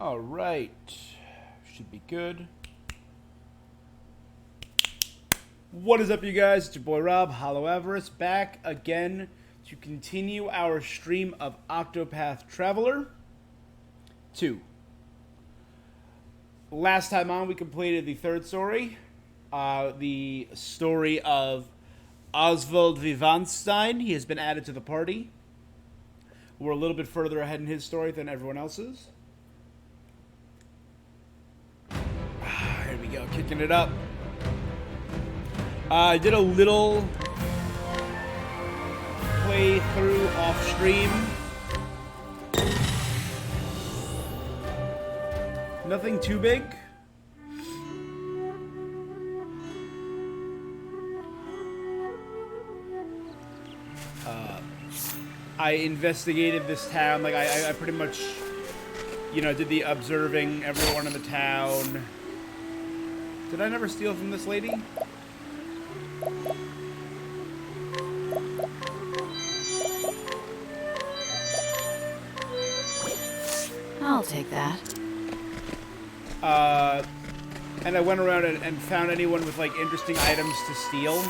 All right. Should be good. What is up, you guys? It's your boy Rob, Hollow Avarice, back again to continue our stream of OCTOPATH Traveler 2. Last time on, we completed the third story. The story of Oswald Vivanstein. He has been added to the party. We're a little bit further ahead in his story than everyone else's. Here we go, kicking it up. I did a little playthrough off stream. Nothing too big. I investigated this town. Like, I pretty much, you know, did the observing everyone in the town. Did I never steal from this lady? I'll take that. And I went around and found anyone with, like, interesting items to steal.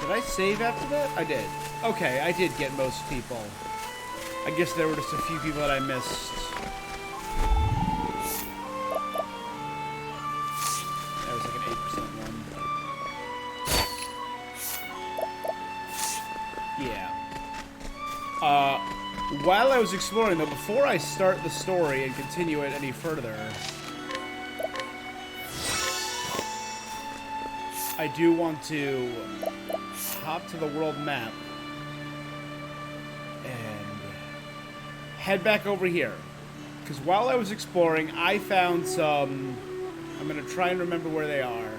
Did I save after that? I did. Okay, I did get most people. I guess there were just a few people that I missed. That was like an 8% one. Yeah. While I was exploring, though, before I start the story and continue it any further, I do want to hop to the world map and head back over here. Because while I was exploring, I found some... I'm going to try and remember where they are.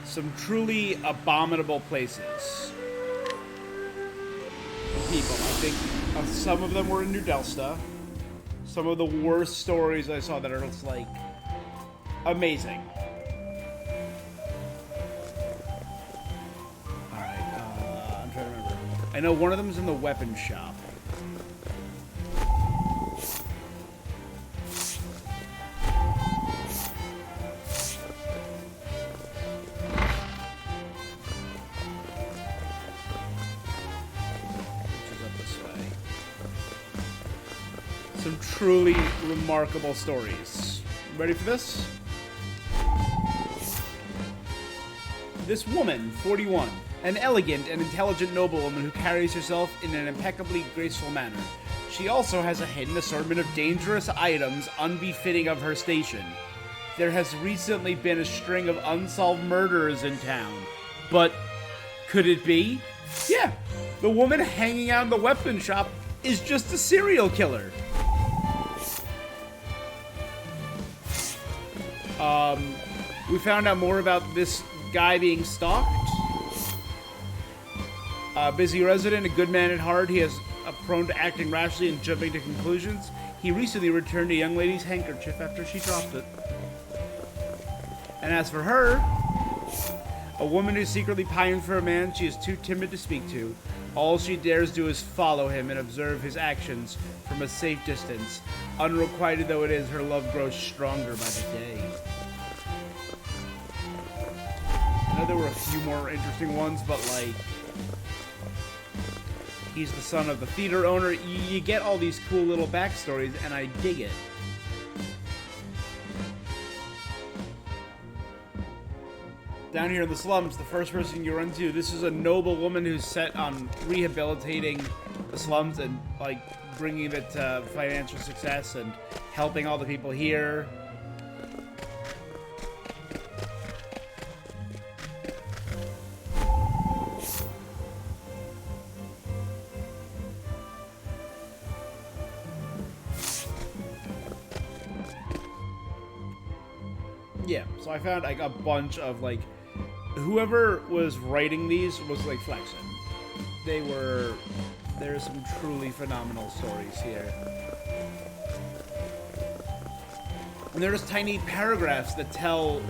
Some truly abominable places. People. I think some of them were in New Delsta. Some of the worst stories I saw that are just like amazing. Alright, I'm trying to remember. I know one of them is in the weapon shop. Truly remarkable stories. Ready for this? This woman, 41, an elegant and intelligent noblewoman who carries herself in an impeccably graceful manner. She also has a hidden assortment of dangerous items unbefitting of her station. There has recently been a string of unsolved murders in town. But could it be? Yeah, the woman hanging out in the weapon shop is just a serial killer. We found out more about this guy being stalked. Busy resident, a good man at heart, he is prone to acting rashly and jumping to conclusions. He recently returned a young lady's handkerchief after she dropped it. And as for her, a woman who secretly pines for a man she is too timid to speak to. All she dares do is follow him and observe his actions from a safe distance. Unrequited though it is, her love grows stronger by the day. I know there were a few more interesting ones, but like, he's the son of the theater owner. You get all these cool little backstories, and I dig it. Down here in the slums, the first person you run into, this is a noble woman who's set on rehabilitating the slums and like bringing it to financial success and helping all the people here. Yeah, so I found like a bunch of like, whoever was writing these was like flexing. There's some truly phenomenal stories here. And they're just tiny paragraphs that tell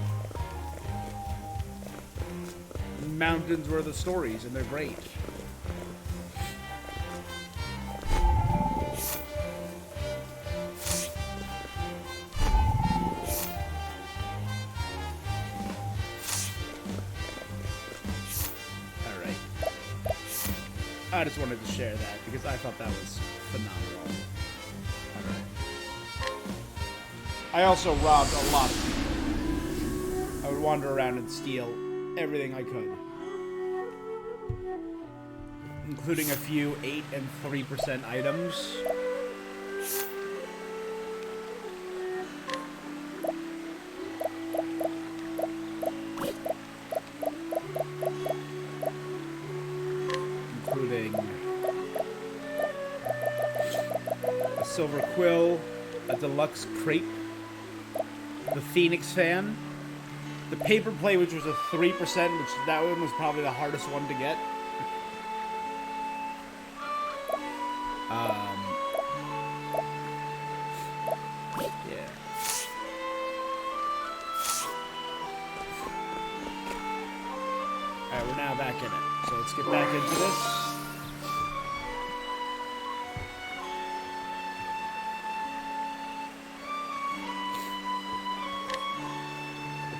mountains worth of stories, and they're great. I just wanted to share that because I thought that was phenomenal. I also robbed a lot of people. I would wander around and steal everything I could, including a few 8 and 3% items. Including a silver quill, a deluxe crepe, the Phoenix fan, the paper plate, which was a 3%, which that one was probably the hardest one to get. Yeah. Alright, we're now back in it. So let's get back into this.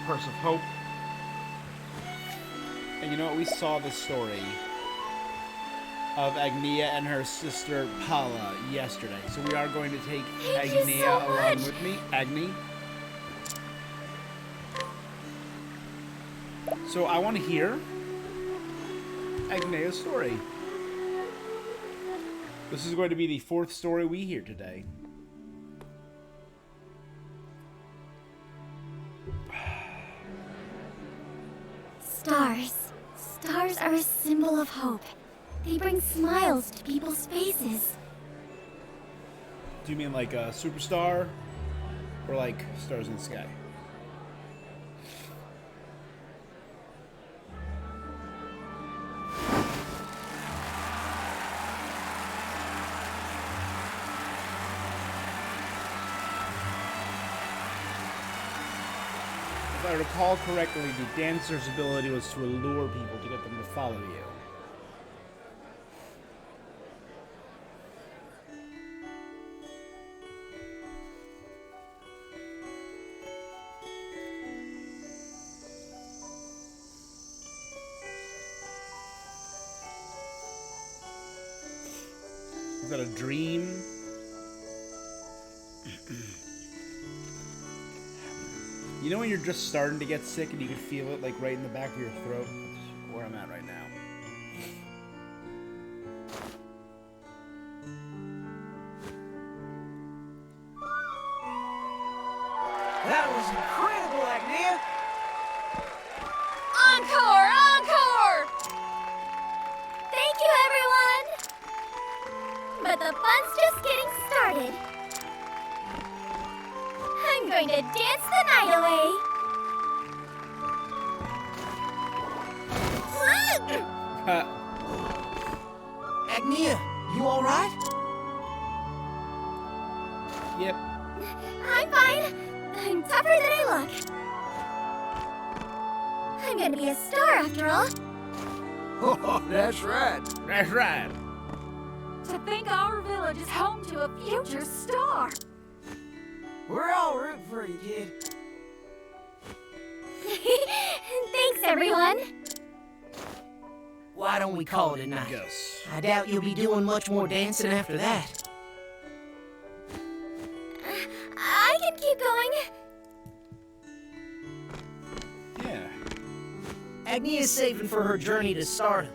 Purse of Hope. And you know what? We saw the story of Agnia and her sister Paula yesterday. So we are going to take Agnia along with me. Agni. So I want to hear Agnia's story. This is going to be the 4th story we hear today. Stars. Stars are a symbol of hope. They bring smiles to people's faces. Do you mean like a superstar? Or like stars in the sky? If I recall correctly, the dancer's ability was to allure people to get them to follow you. Is that a dream? You know when you're just starting to get sick and you can feel it like right in the back of your throat? That's where I'm at right now. That was incredible, Agnia! Encore! Encore! Thank you, everyone! But the fun's just getting started. I'm going to dance the night away. Agnia, you alright? Yep. I'm fine. I'm tougher than I look. I'm going to be a star after all. Oh, that's right. That's right. To think our village is home to a future star. We're all rooting for you, kid. Thanks, everyone. Why don't we call it a night? Yes. I doubt you'll be doing much more dancing after that. I can keep going. Yeah. Agnia's saving for her journey to stardom.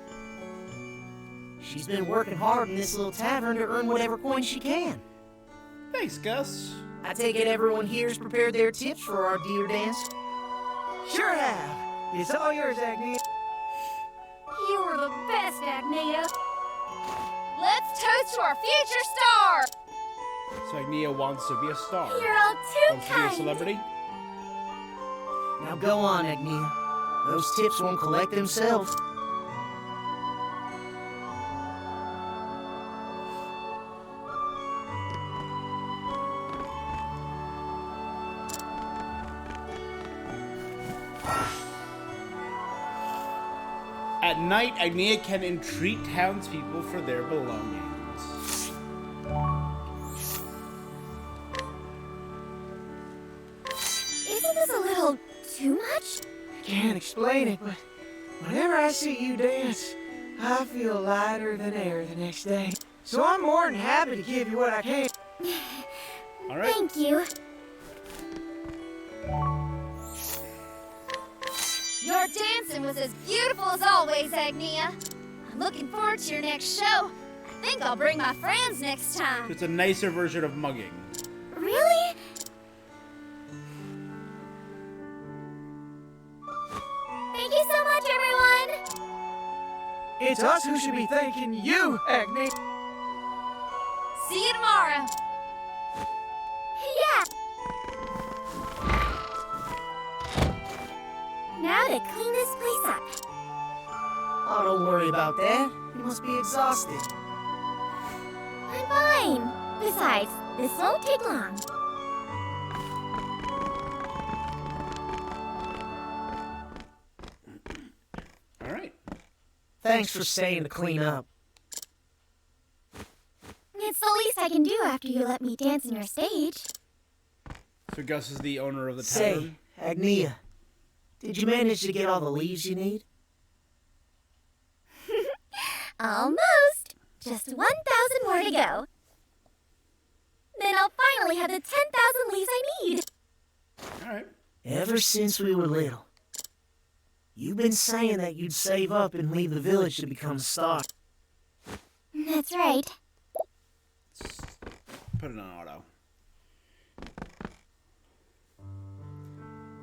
She's been working hard in this little tavern to earn whatever coin she can. Thanks, Gus. I take it everyone here's prepared their tips for our deer dance? Sure have. It's all yours, Agnia. You are the best, Agnia. Let's toast to our future star. So Agnia wants to be a star. You're all too Wants to be a kind. celebrity? Now go on, Agnia. Those tips won't collect themselves. At night, Agnia can entreat townspeople for their belongings. Isn't this a little too much? Can't explain it, but whenever I see you dance, I feel lighter than air the next day. So I'm more than happy to give you what I can. All right. Thank you. Your dancing was as beautiful as always, Agnia. I'm looking forward to your next show. I think I'll bring my friends next time. It's a nicer version of mugging. Really? Thank you so much, everyone! It's us who should be thanking you, Agni. See you tomorrow. Yeah! Now to clean this place up. Oh, don't worry about that. You must be exhausted. I'm fine. Besides, this won't take long. All right. Thanks for staying to clean up. It's the least I can do after you let me dance in your stage. So Gus is the owner of the Say, tavern. Agnia, did you manage to get all the leaves you need? Almost. Just 1,000 more to go. Then I'll finally have the 10,000 leaves I need. All right. Ever since we were little, you've been saying that you'd save up and leave the village to become a star. That's right. Put it on auto.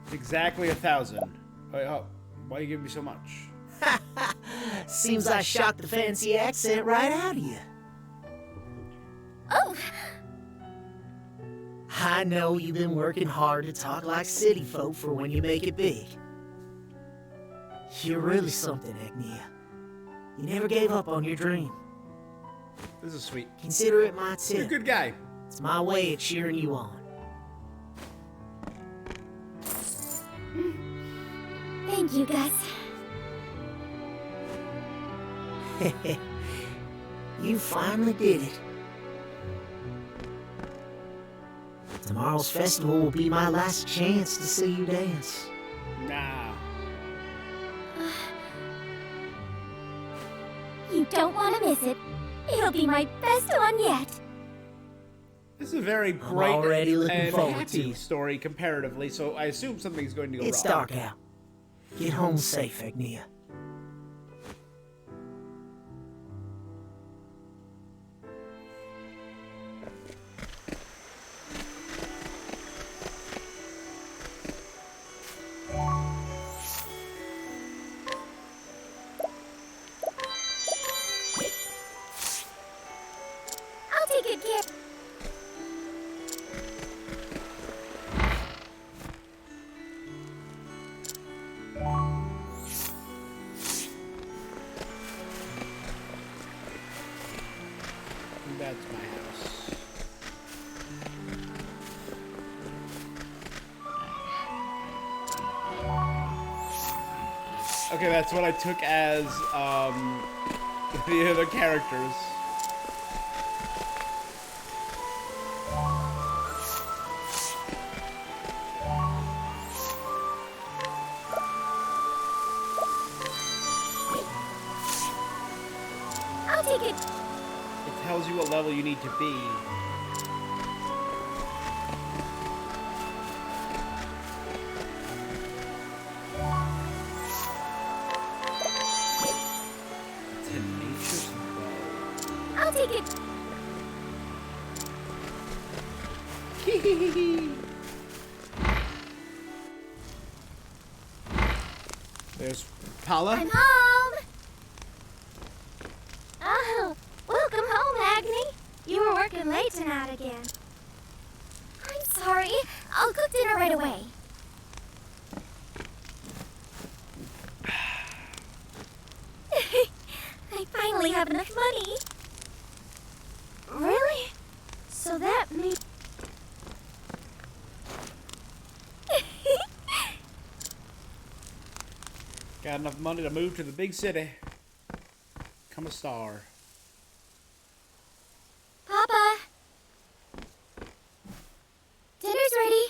It's exactly 1,000. Wait, oh, why you give me so much? Seems I shocked the fancy accent right out of you. Oh, I know you've been working hard to talk like city folk for when you make it big. You're really something, Agnia. You never gave up on your dream. This is sweet. Consider it my You're a tip. good guy. It's my way of cheering you on. thank you, Gus. You finally did it. Tomorrow's festival will be my last chance to see you dance. Nah. You don't want to miss it. It'll be my best one yet. This is a very I'm bright already looking and forward happy to it. story comparatively, so I assume something's going to go It's wrong. dark out. Get home safe, Agnia. I'll take good care. That's my house. Okay, that's what I took as the other characters. I'll take it. It tells you what level you need to be. Tenacious bow. I'll take it. There's Paula. I'm home. Oh, welcome home, Agni. You were working late tonight again. I'm sorry. I'll cook dinner right away. I finally have enough money. Really? So that means... Got enough money to move to the big city. Become a star. Papa! Dinner's ready.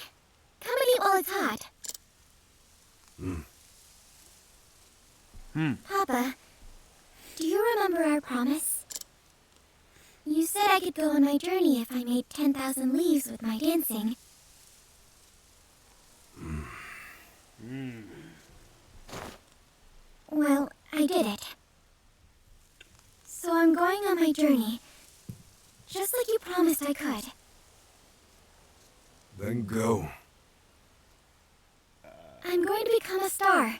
Come and eat while it's hot. Papa, do you remember our promise? You said I could go on my journey if I made 10,000 leaves with my dancing. Well, I did it. So I'm going on my journey, just like you promised I could. Then go. I'm going to become a star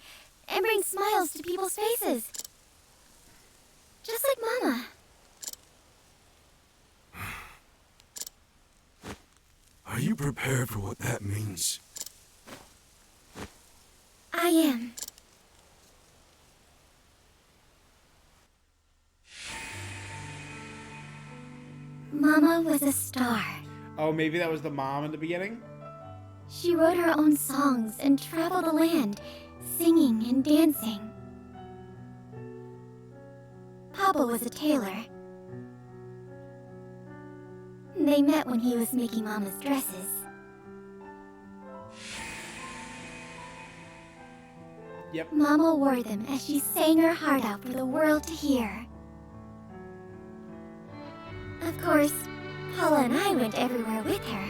and bring smiles to people's faces. Just like Mama. Are you prepared for what that means? I am. Mama was a star. Oh, maybe that was the mom in the beginning? She wrote her own songs and traveled the land, singing and dancing. Papa was a tailor. They met when he was making Mama's dresses. Yep. Mama wore them as she sang her heart out for the world to hear. Of course, Paula and I went everywhere with her.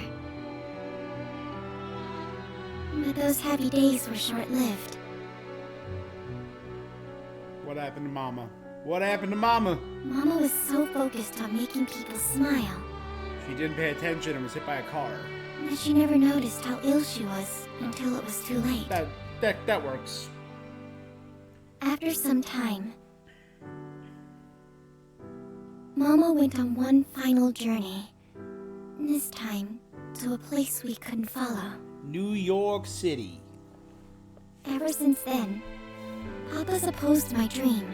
But those happy days were short-lived. What happened to Mama? What happened to Mama? Mama was so focused on making people smile She didn't pay attention and was hit by a car. that she never noticed how ill she was until it was too late. That works. After some time, Mama went on one final journey. This time, to a place we couldn't follow. New York City. Ever since then, Papa's opposed my dream.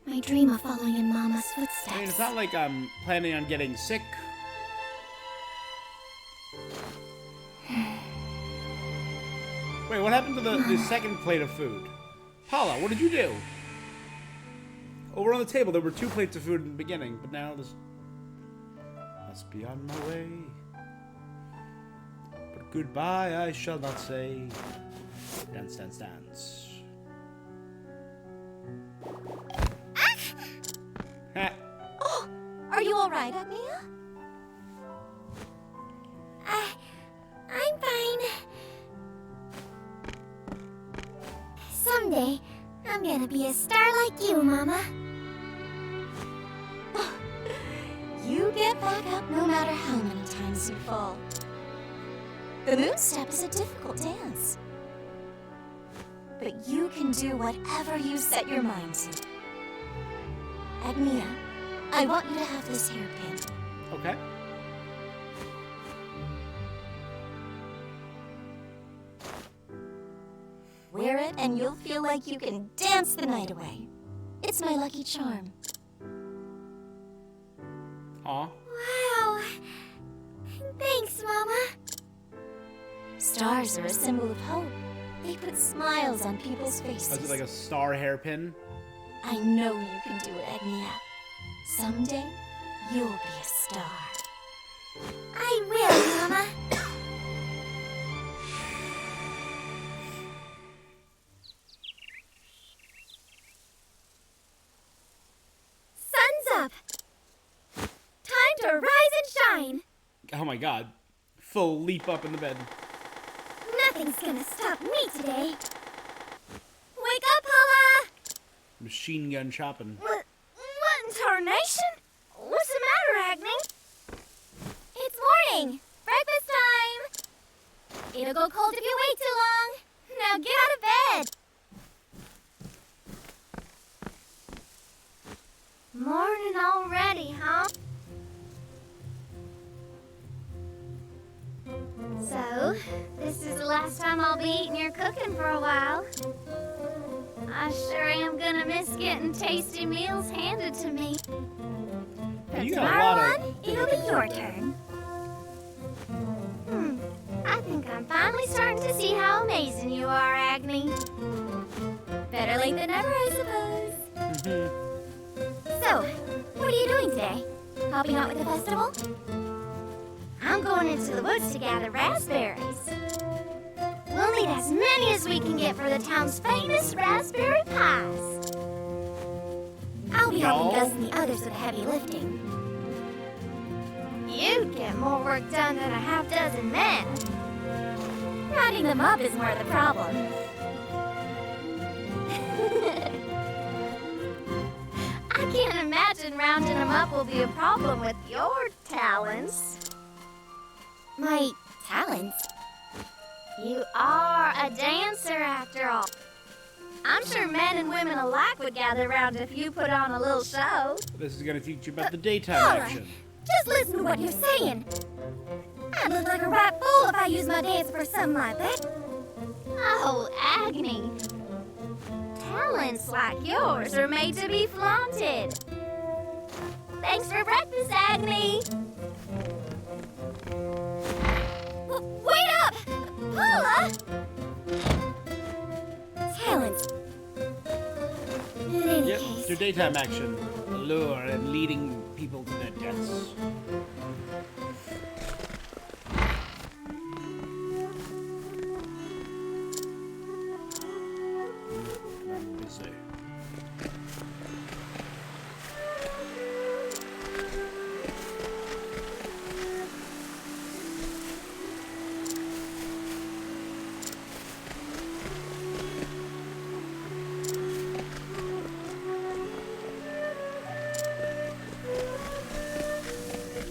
My dream of following in Mama's footsteps. I mean, it's not like I'm planning on getting sick. Wait, what happened to the second plate of food? Paula, what did you do? Over on the table, there were 2 plates of food in the beginning, but now there's... Must be on my way. But goodbye I shall not say. Dance, dance, dance. Ha! Oh, are you all right, Agnia? I'm fine. Someday, I'm gonna be a star like you, Mama. You get back up no matter how many times you fall. The moon step is a difficult dance. But you can do whatever you set your mind to. Agnia, I want you to have this hairpin. Okay. Wear it and you'll feel like you can dance the night away. It's my lucky charm. Aw. Wow. Thanks, Mama. Stars are a symbol of hope. They put smiles on people's faces. Was it like a star hairpin? I know you can do it, Agnia. Someday, you'll be a star. I will, Mama. Sun's up. Time to rise and shine. Oh my god. Full leap up in the bed. Nothing's gonna stop me today. Wake up, Paula! Machine gun chopping. What in tarnation? What's the matter, Agni? It's morning. Breakfast time. It'll go cold if you wait too long. Now get out of bed. Morning already, huh? So, this is the last time I'll be eating your cooking for a while. I sure am gonna miss getting tasty meals handed to me. From You got a tomorrow lot on, of... it'll be your turn. I think I'm finally starting to see how amazing you are, Agni. Better late than never, I suppose. So, what are you doing today? Helping out with the festival? I'm going into the woods to gather raspberries. We'll need as many as we can get for the town's famous raspberry pies. helping y'all. Gus and the others with the heavy lifting. You'd get more work done than a half dozen men. Rounding them up is more the problem. I can't imagine rounding them up will be a problem with your talents. My talents? You are a dancer after all. I'm sure men and women alike would gather around if you put on a little show. This is gonna teach you about the daytime Paula, action. just listen to what you're saying. I'd look like a right fool if I used my dance for something like that. Oh, Agni. Talents like yours are made to be flaunted. Thanks for breakfast, Agni. Wait up! Paula! Talents. In any Yep, case, it's your daytime action. Allure and leading people to their deaths. I'm busy.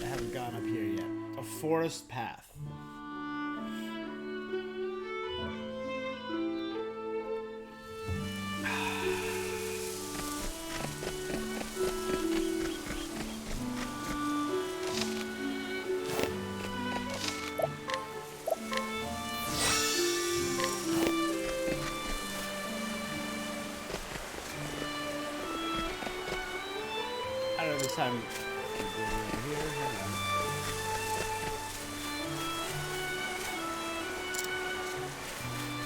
I haven't gone up here yet. A forest path. I don't know this time. Here, hang on.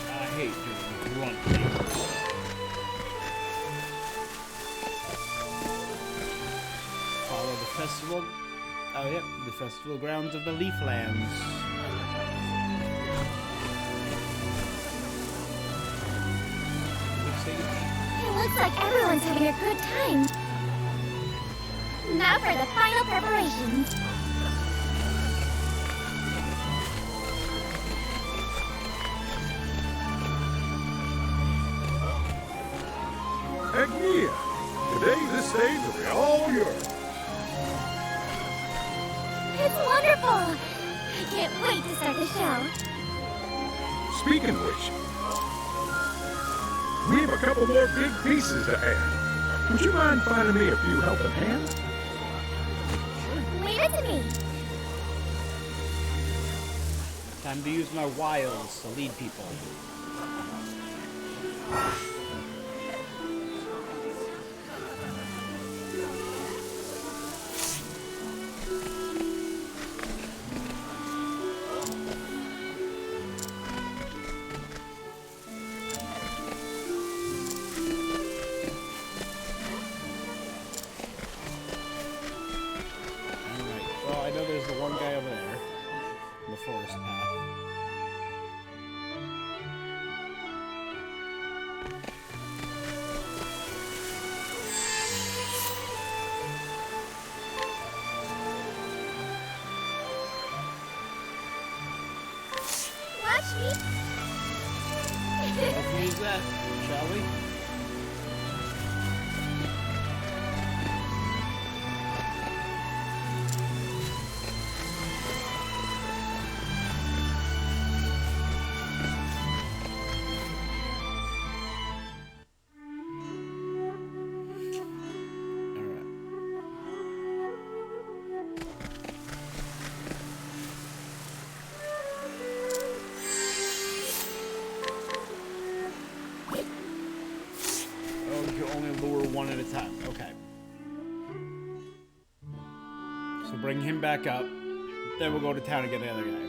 I hate doing grunt things. Follow the festival. Oh, yep, the festival grounds of the Leaflands. it looks like everyone's having a good time. Now for the final preparations. Agnia, today this stage will be all yours. It's wonderful! I can't wait to start the show. Speaking of which, we have a couple more big pieces to add. Would you mind finding me a few helping hands? Leave it to me. Time to use my wiles to lead people. Alright, well, I know there's the one guy over there in the forest path. Watch me. Let's use that, shall we? Alright. Oh, you can only lure one at a time. Okay. So bring him back up. Then we'll go to town and get the other guy.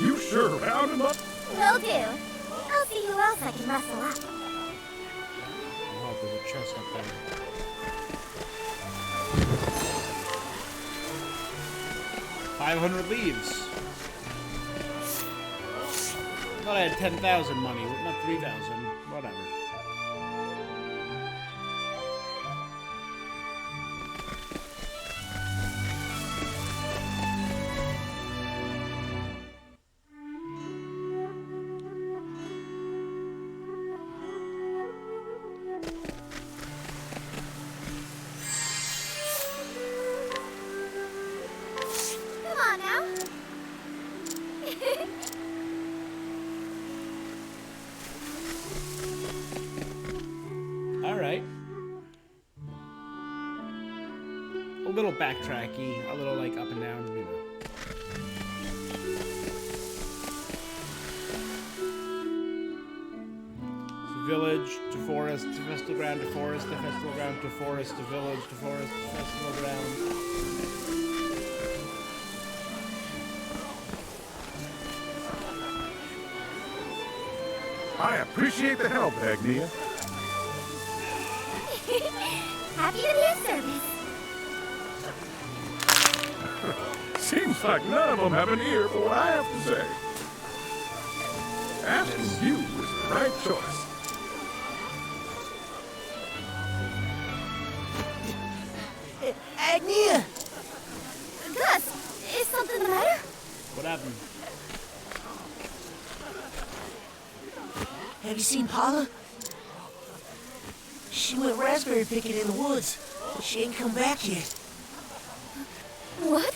You sure round him up. Will do. I'll see who else I can rustle up. Oh, there's a chest up there. 500 leaves. I thought I had 10,000 money, not 3,000. Whatever. Come on now. All right. A little backtracky, a little like up and down, you know. So village to forest to festival ground to forest to festival ground to forest to village to forest to festival ground. I appreciate the help, Agnia. Happy to be of service. Seems like none of them have an ear for what I have to say. Asking you was the right choice. Agnia! Gus, is something the matter? What happened? Have you seen Paula? She went raspberry picking in the woods, but she ain't come back yet. What?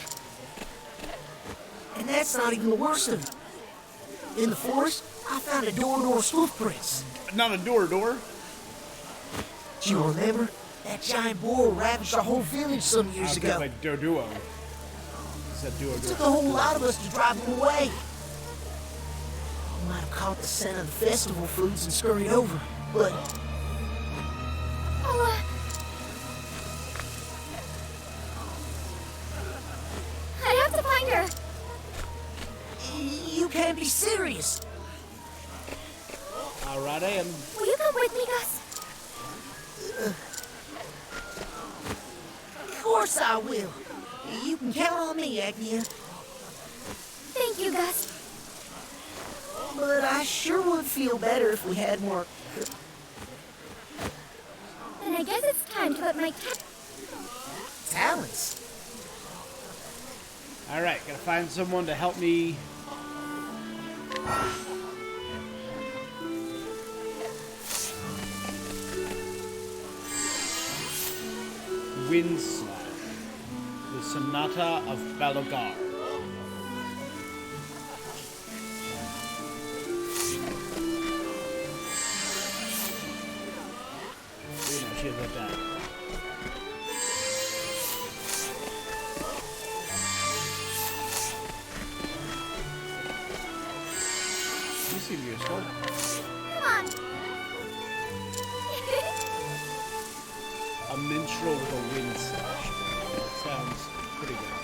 And that's not even the worst of it. In the forest, I found a door-to-door footprints. Not a door. Do you remember? That giant boar ravaged our whole village some years ago. Like Doduo. Said duo. It took a whole lot of us to drive him away. We might have caught the scent of the festival foods and scurried over, but Oh, I have to find her. you can't be serious. All right, I am. Will you come with me, Gus? Of course I will. You can count on me, Agnia. Thank you, Gus. But I sure would feel better if we had more Then I guess it's time to put my talents. All right, gotta find someone to help me. Wind Slash, the Sonata of Balogar. She has like that. You seem to be a slow. Come on. A minstrel with a wind slash. That sounds pretty good.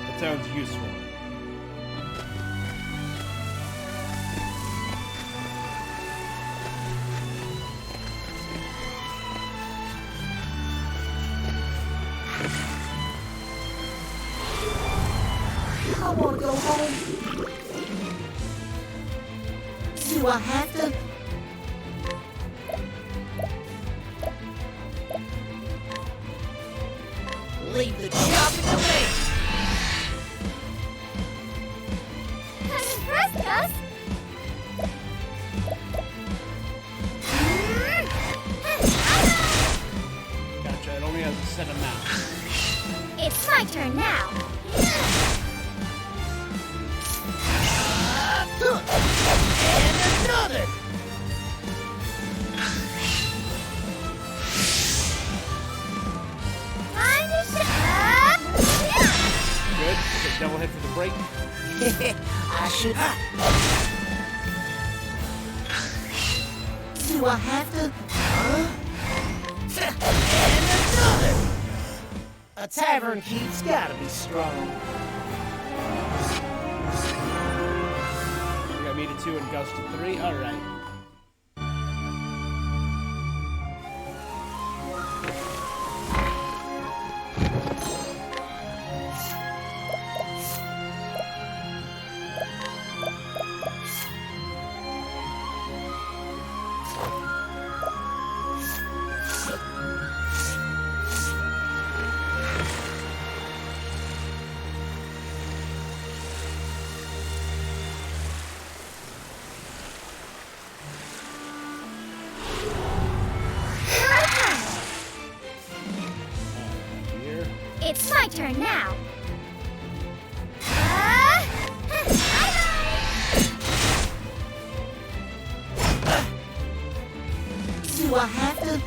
That sounds useful. I want to go home. Do I have to? Leave the chopping to me. I'm impressed, Gus. Gotcha, it only has a set amount. It's my turn now. And another. Time to shut up. Good. Okay, double hit for the break. I should. Do I have to? And another. A tavern keep's gotta be strong. We got me to 2 and Gus to 3. All right. my turn now. Do I have to?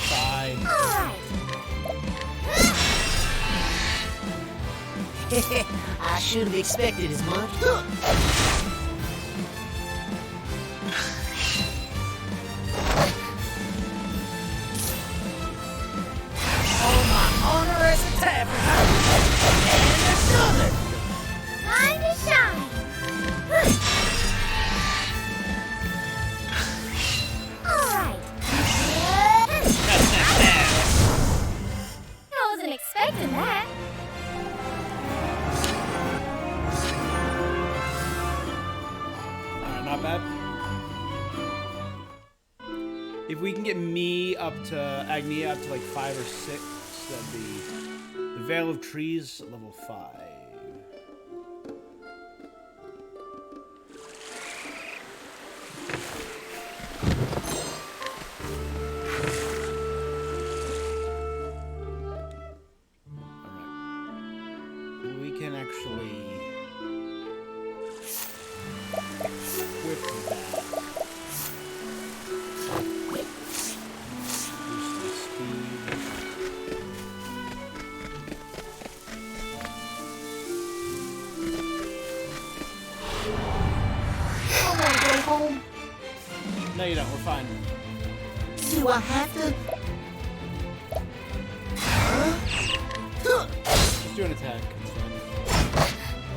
Fine. Alright. I should have expected as much. On my honor as a tavern. And another. Time to shine. Alright. I wasn't expecting that. Alright, not bad. If we can get me up to Agnia up to like 5 or 6, that'd be the Veil of Trees level 5. Alright. We can actually equip that. Boost the speed. I want to go home. No, you don't. We're fine. Do I have to? Just do an attack. It's fine.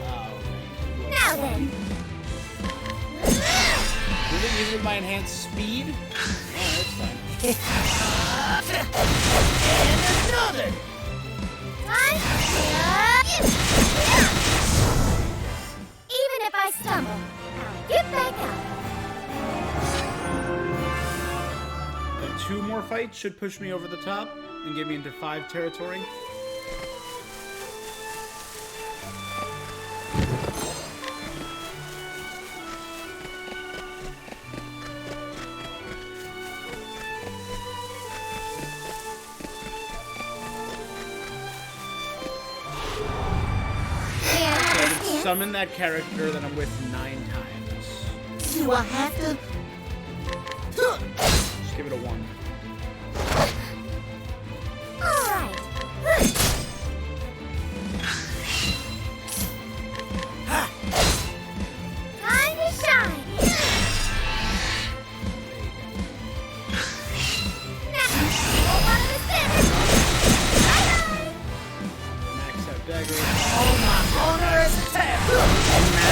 Oh, okay. Now then. Really? Even with my enhanced speed? Oh, that's fine. And another. Time. Even if I stumble, I'll get back up. 2 more fights should push me over the top and get me into 5 territory. Summon that character that I'm with 9 times. Do I have to? Just give it a 1. Alright. Time to shine. Now, one of the sinners. Bye-bye. Max out dagger. On my honor as a tavern.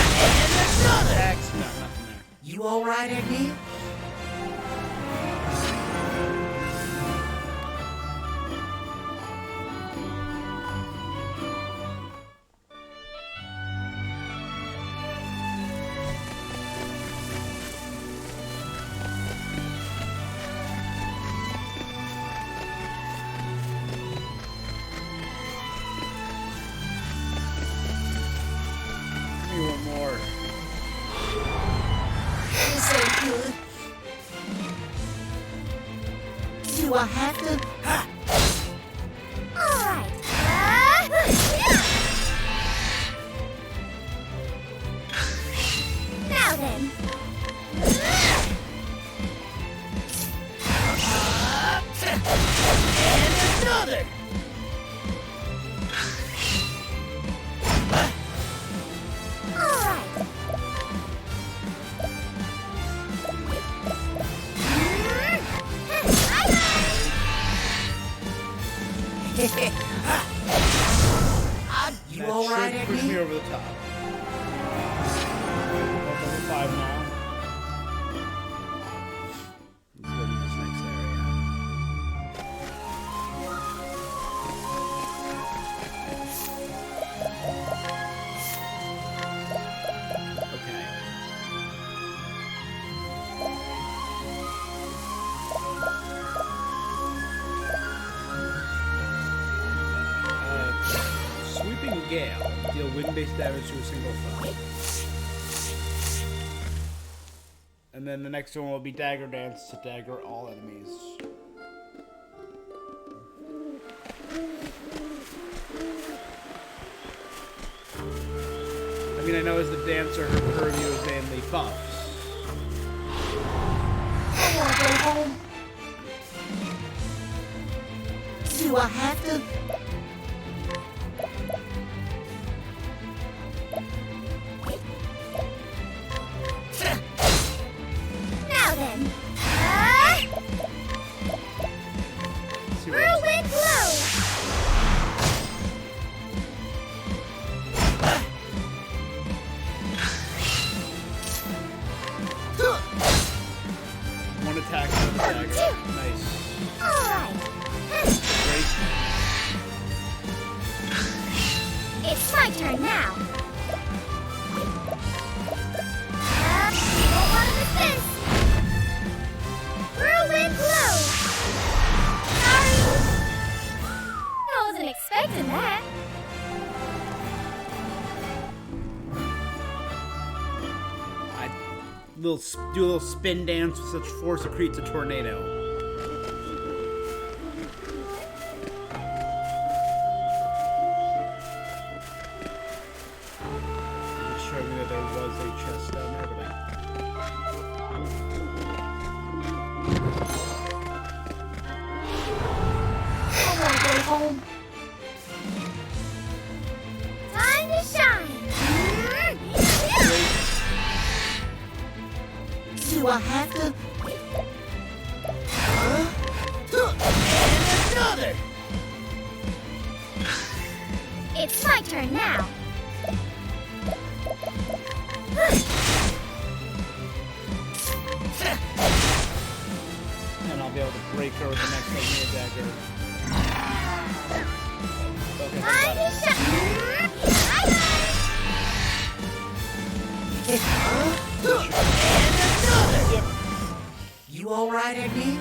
And another. Attacks. No, nothing there. You all right, Agni? Give me 1 more. This ain't good. Do I have to? Alright. Now then. And another. Alright. You That all right, should push me Agni? over the top. Level 5 now. Let's go to this next area. Okay. Sweeping Gale. Deal wind-based damage to a single foe. And then the next one will be Dagger Dance to dagger all enemies. I mean, I know as the dancer, her purview is mainly buffs. I wanna go home. Do I have to? Now then. See what Whirlwind blow. one attack with the dagger. Nice. All right. Great. It's my turn now. Don't want to miss this. Whirlwind blow. Sorry. I wasn't expecting that. Do a little spin dance with such force it creates a tornado. Just showing me that there was a chest down there, but I wanna go home. Time to shine. Do I have to? And another! It's my turn now. and I'll be able to break her with the next Magneto dagger. Okay, Time got to it. shine. Yep. You alright, Agni?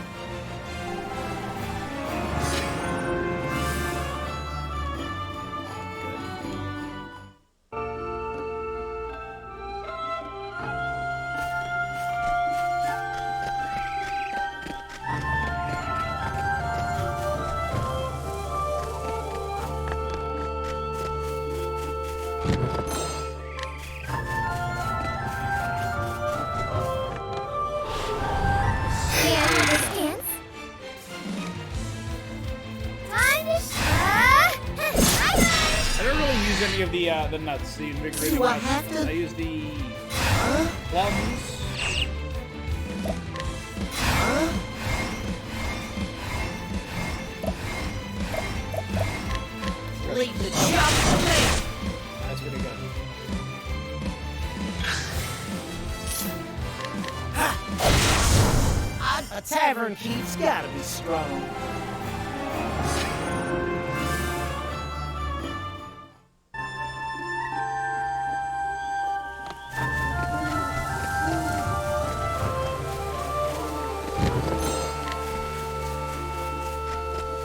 Any of the nuts, the invigorating Do I nuts. have to? I use the plums. Leave the job to me! That's pretty good. A tavern keep's gotta be strong.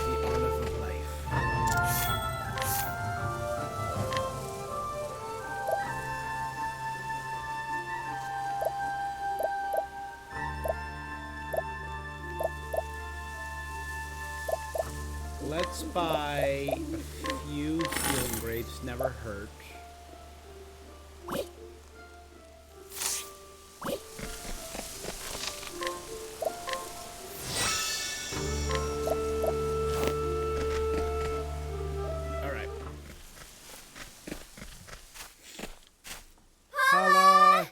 The olive of life. Let's buy a few healing grapes, never hurt. Alright. Holla!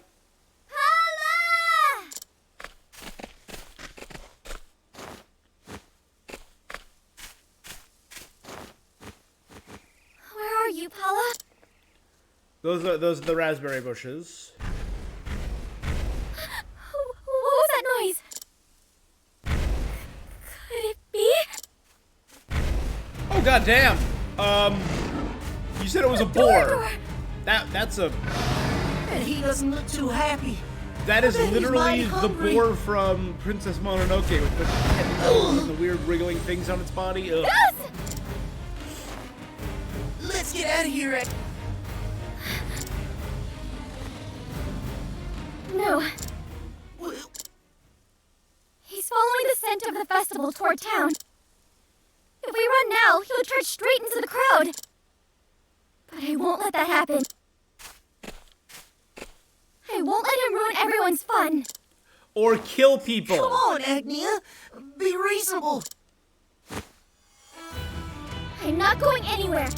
Holla! Where are you, Paula? Those are the raspberry bushes. What was that noise? Could it be? Oh goddamn! You said it was a boar. That's a And he doesn't look too happy. that is I bet he's literally mighty the hungry. boar from Princess Mononoke with the tentacles and the weird wriggling things on its body. Ugh. Yes! Let's get out of here, Agni. No. travel toward town. If we run now, he'll charge straight into the crowd. But I won't let that happen. I won't let him ruin everyone's fun. Or kill people. Come on, Agnia. Be reasonable. I'm not going anywhere.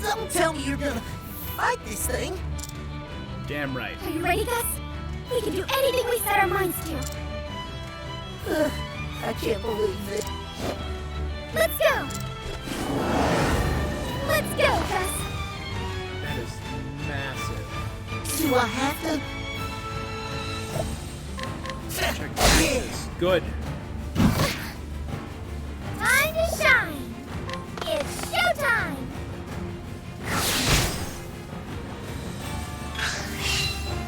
Don't tell me you're gonna fight this thing. Damn right. Are you ready, Gus? We can do anything we set our minds to. I can't believe it. Let's go! Let's go, Gus! That is massive. Do I have to? Check this. Good. Time to shine! It's showtime!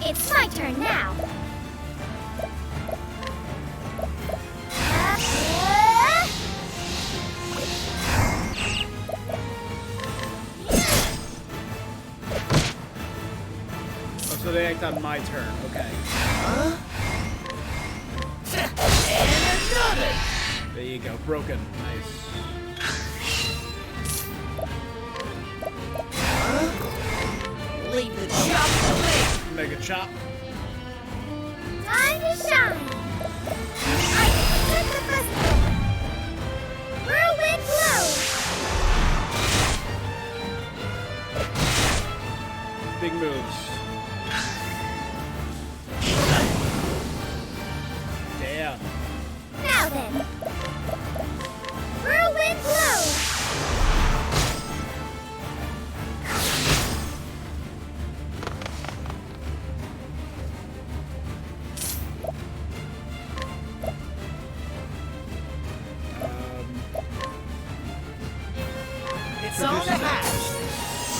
It's my turn now. Oh, so they act on my turn. Okay. And another. There you go. Broken. Nice. Leave the job to me. Mega chop. Time to shine! I can set the festival! Whirlwind blow! Big moves. Damn. Now then! Whirlwind blow! It's on the hatch.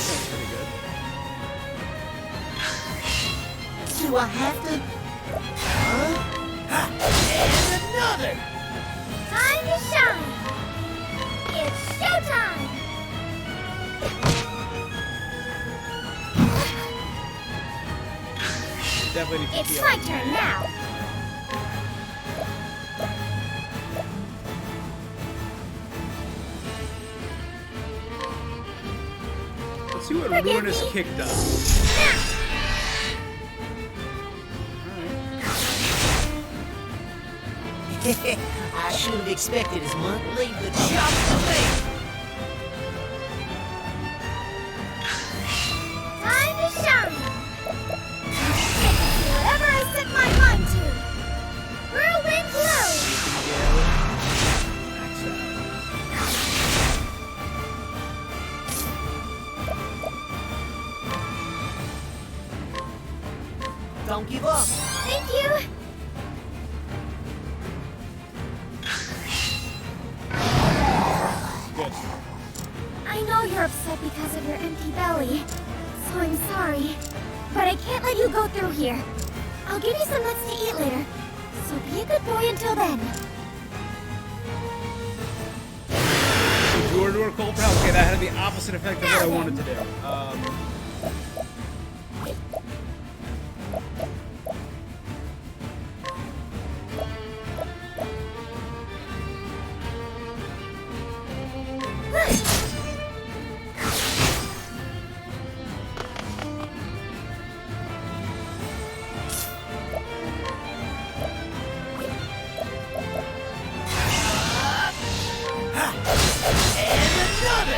That's pretty good. Do I have to? And another. Time to shine! It's showtime! Definitely need to It's heal. my turn now! Let's see what Forgive Ruinous me. Kick does. Alright. I should have expected as much. Leave the job to me. Time to shine! Whatever I set my mind to! Whirlwind blow! Max out. Don't give up. Thank you! Good. I know you're upset because of your empty belly, so I'm sorry. But I can't let you go through here. I'll give you some nuts to eat later, so be a good boy until then. Door to cold power. Okay, that had the opposite effect of what I wanted to do.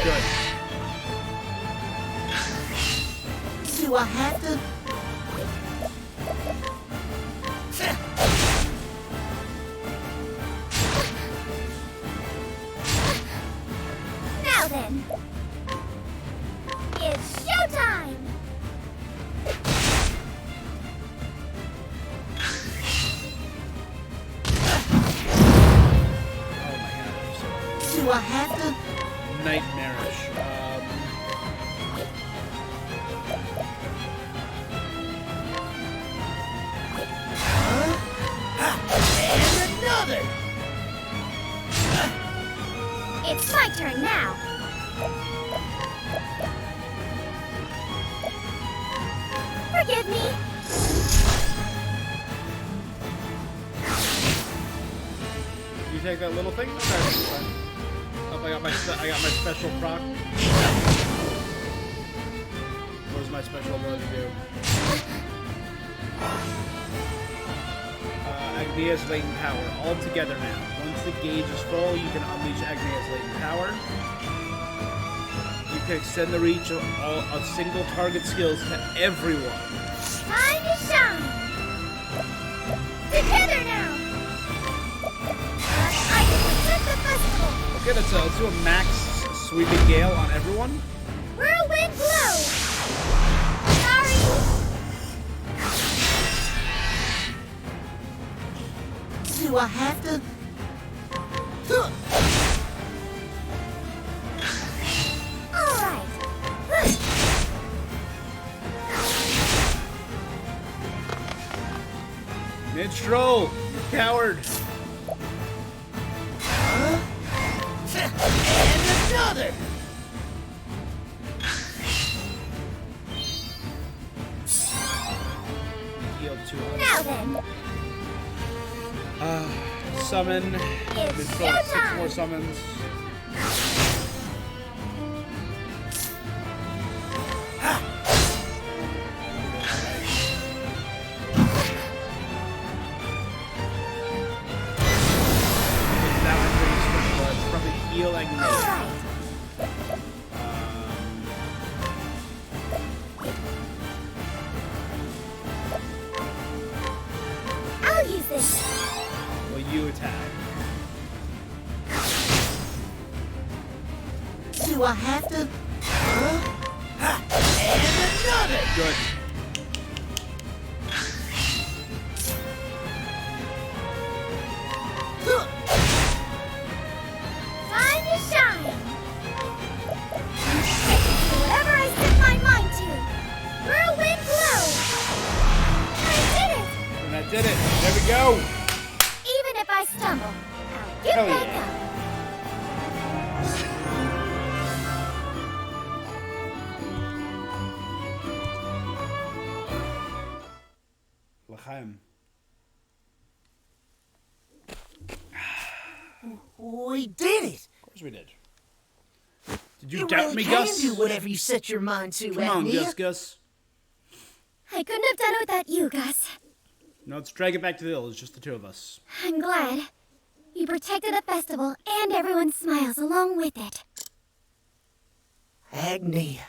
Good. Do I have to? Now then, it's showtime! Oh my god, I'm so Do I have to? nightmarish. And another. It's my turn now. Forgive me. You take that little thing? Okay, that's fine. Oh, I got my special proc. What does my special ability do? Agnia's latent power. All together now. Once the gauge is full, you can unleash Agnia's latent power. You can extend the reach of single target skills to everyone. Time to shine! Together now! I can set the festival! Okay, let's do a max sweeping gale on everyone. Whirlwind blow! Sorry! Do I have to? All right. Minstrel, you coward. And another! Heal 200. Now then, Summon. It's Minstrel, 6 showtime! more summons. That one brings for blood. Probably heal all Agnia. right. I'll use this. Will you attack? Do I have to? And another! Good. Time to shine. Whatever I set my mind to. Whirlwind blow. I did it. And that did it. There we go. Even if I stumble, I'll get Hell back yeah. up. L'chaim. We did it! Of course we did. Did you You doubt really me, can Gus? do whatever you set your mind to, Come on, Agnia. Gus. I couldn't have done it without you, Gus. Now let's drag it back to the village, just the two of us. I'm glad. You protected the festival and everyone's smiles along with it. Agnia.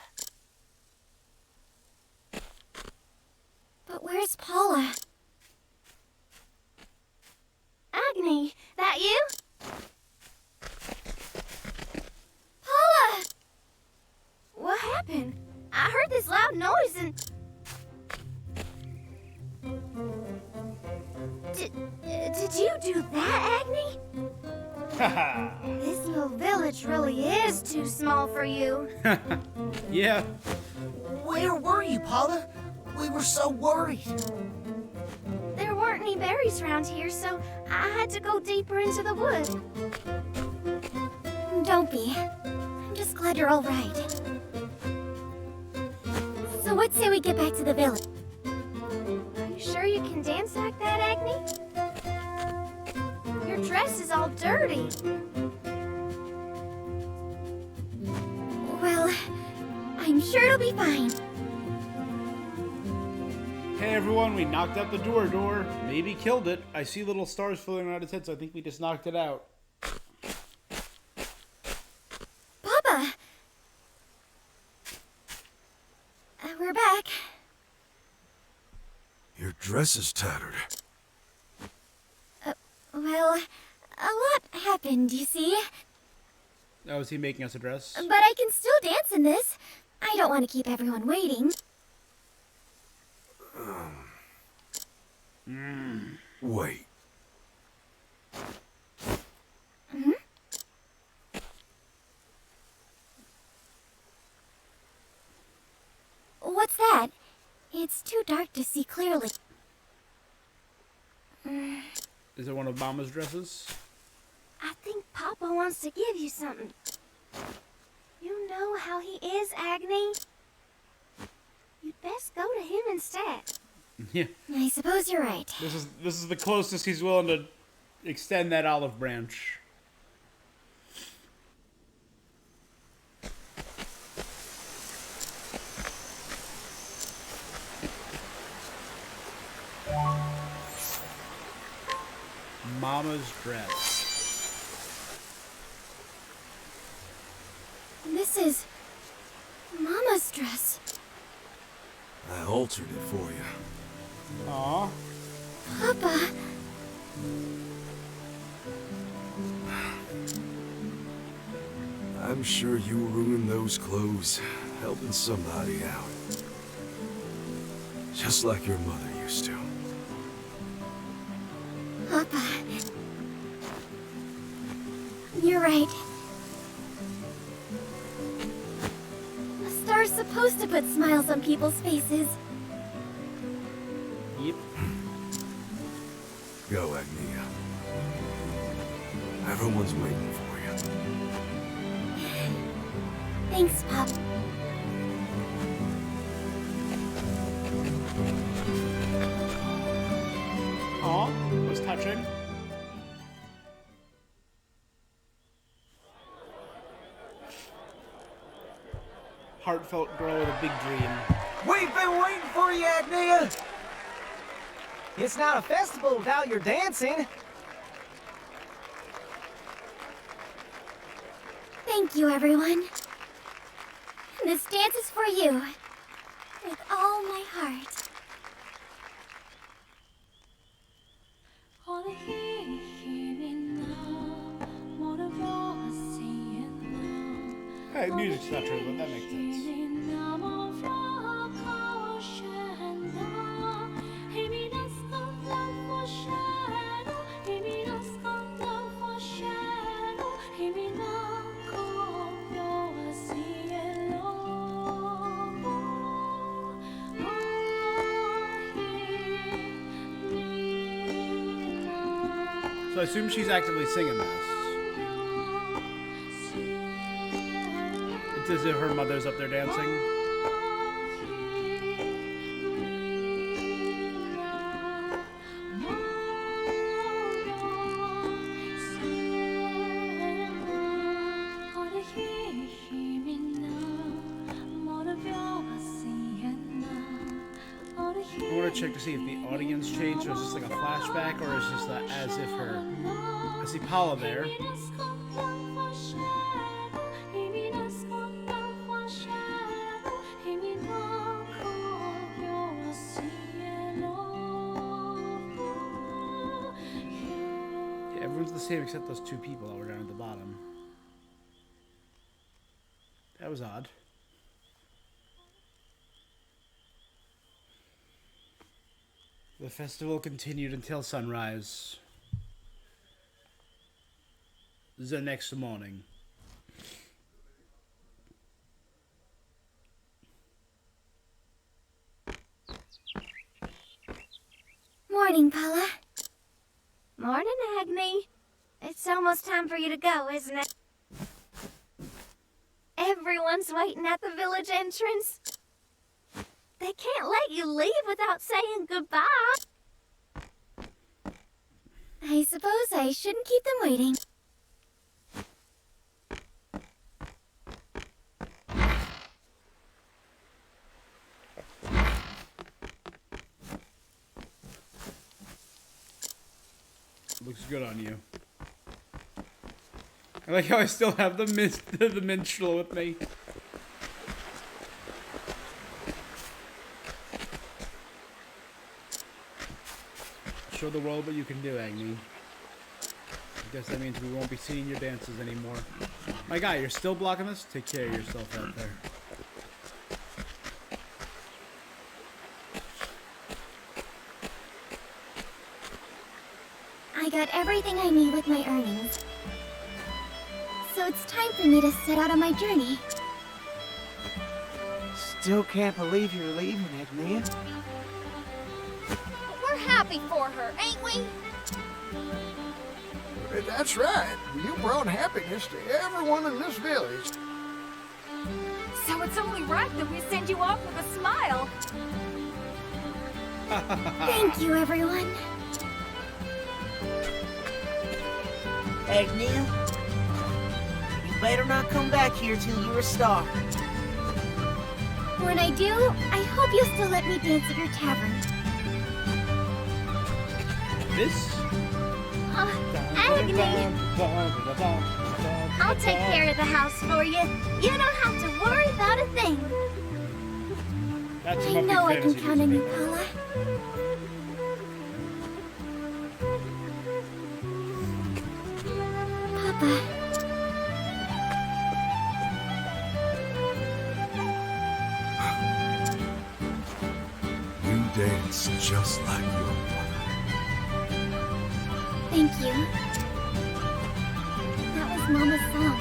But where's Paula? Agni, that you? Paula! What happened? I heard this loud noise and... Did you do that, Agni? Haha. This little village really is too small for you. Yeah. Where were you, Paula? We were so worried. There weren't any berries around here, so I had to go deeper into the wood. Don't be. I'm just glad you're all right. So what say we get back to the village? Are you sure you can dance like that, Agni? Your dress is all dirty. Well, I'm sure it'll be fine. Hey everyone, we knocked out the door. Maybe killed it. I see little stars floating around its head, so I think we just knocked it out. Papa! We're back. Your dress is tattered. Well, a lot happened, you see. Oh, is he making us a dress? But I can still dance in this. I don't want to keep everyone waiting. Wait. What's that? It's too dark to see clearly. Is it one of Mama's dresses? I think Papa wants to give you something. You know how he is, Agni. You'd best go to him instead. Yeah. I suppose you're right. This is the closest he's willing to Extend that olive branch. Mama's dress. This is Mama's dress. I altered it for you. Aw. Papa. I'm sure you ruined those clothes helping somebody out. Just like your mother used to. Papa. You're right. A star's supposed to put smiles on people's faces. Yep. Go, Agnia. Everyone's waiting for you. Thanks, Pop. Aw, was touching. Heartfelt girl with a big dream. We've been waiting for you, Agnia! It's not a festival without your dancing. Thank you, everyone. This dance is for you. With all my heart. Hey, music's not true, but that makes sense. So I assume she's actively singing this. It's as if her mother's up there dancing. I want to check to see if the audience changed, or is this like a flashback, or is this as if her... I see Paula there. Yeah, everyone's the same except those two people that were down at the bottom. That was odd. The festival continued until sunrise. The next morning. Morning, Paula. Morning, Agni. It's almost time for you to go, isn't it? Everyone's waiting at the village entrance. They can't let you leave without saying goodbye. I suppose I shouldn't keep them waiting. Looks good on you. I like how I still have the minstrel with me. Show the world what you can do, Agni. I guess that means we won't be seeing your dances anymore. My guy, you're still blocking this? Take care of yourself out there. I got everything I need with my earnings. So it's time for me to set out on my journey. Still can't believe you're leaving, Agnia. We're happy for her, ain't we? That's right. You brought happiness to everyone in this village. So it's only right that we send you off with a smile. Thank you, everyone. Agnia, you better not come back here till you're a star. When I do, I hope you'll still let me dance at your tavern. This? Agni, I'll take care of the house for you. You don't have to worry about a thing. That's I my know I big can fantasy count on you, music. Paula. Papa, You dance just like your mother. thank you. That was Mama's song.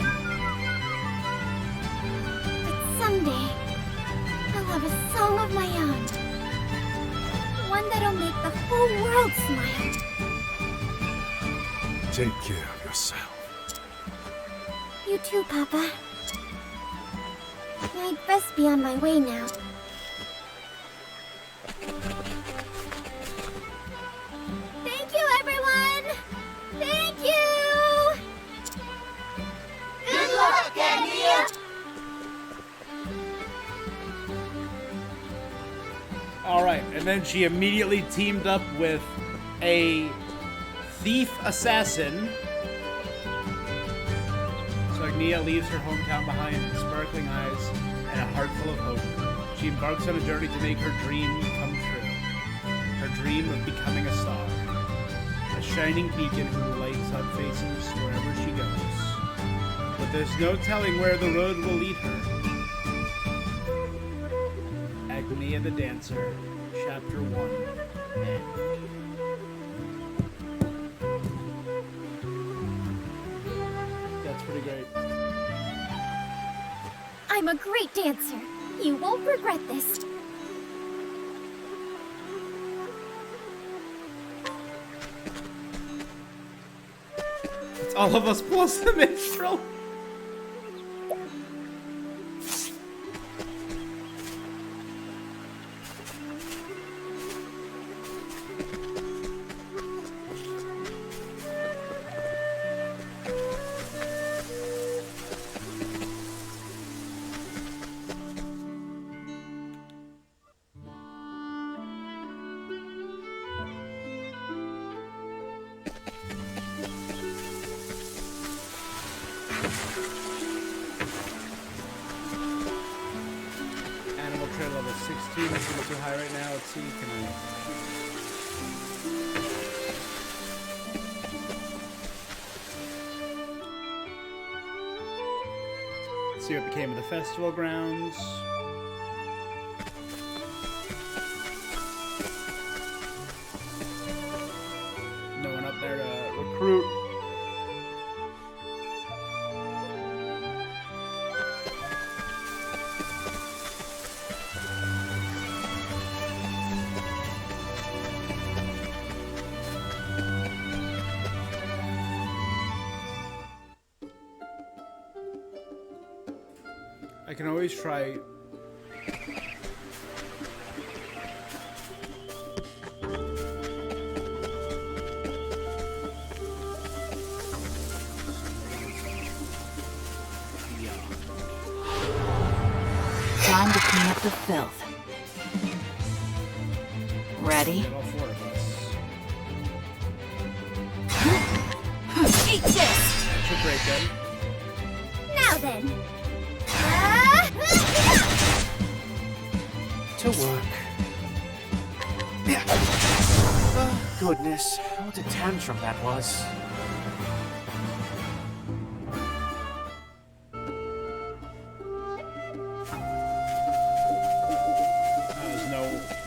But someday, I'll have a song of my own. One that'll make the whole world smile. Take care of yourself. You too, Papa. I'd best be on my way now. Thank you, everyone! Thank you! Good luck, Agnia! Alright, and then she immediately teamed up with a thief assassin. So Agnia leaves her hometown behind, sparkling eyes and a heart full of hope. She embarks on a journey to make her dream come true. Her dream of becoming a star. A shining beacon who lights up faces wherever she goes. But there's no telling where the road will lead her. Agnia the Dancer, Chapter 1. End. That's pretty great. I'm a great dancer. You won't regret this. It's all of us plus the minstrel. Animal trail level 16. That's a little too high right now. Let's see. Can I? Let's see what became of the festival grounds. No one up there to recruit. I can always try. Time to clean up the filth. Ready? All four of us. Eat this! That should break them. Now then. To work. Oh, goodness, what a tantrum that was. There's no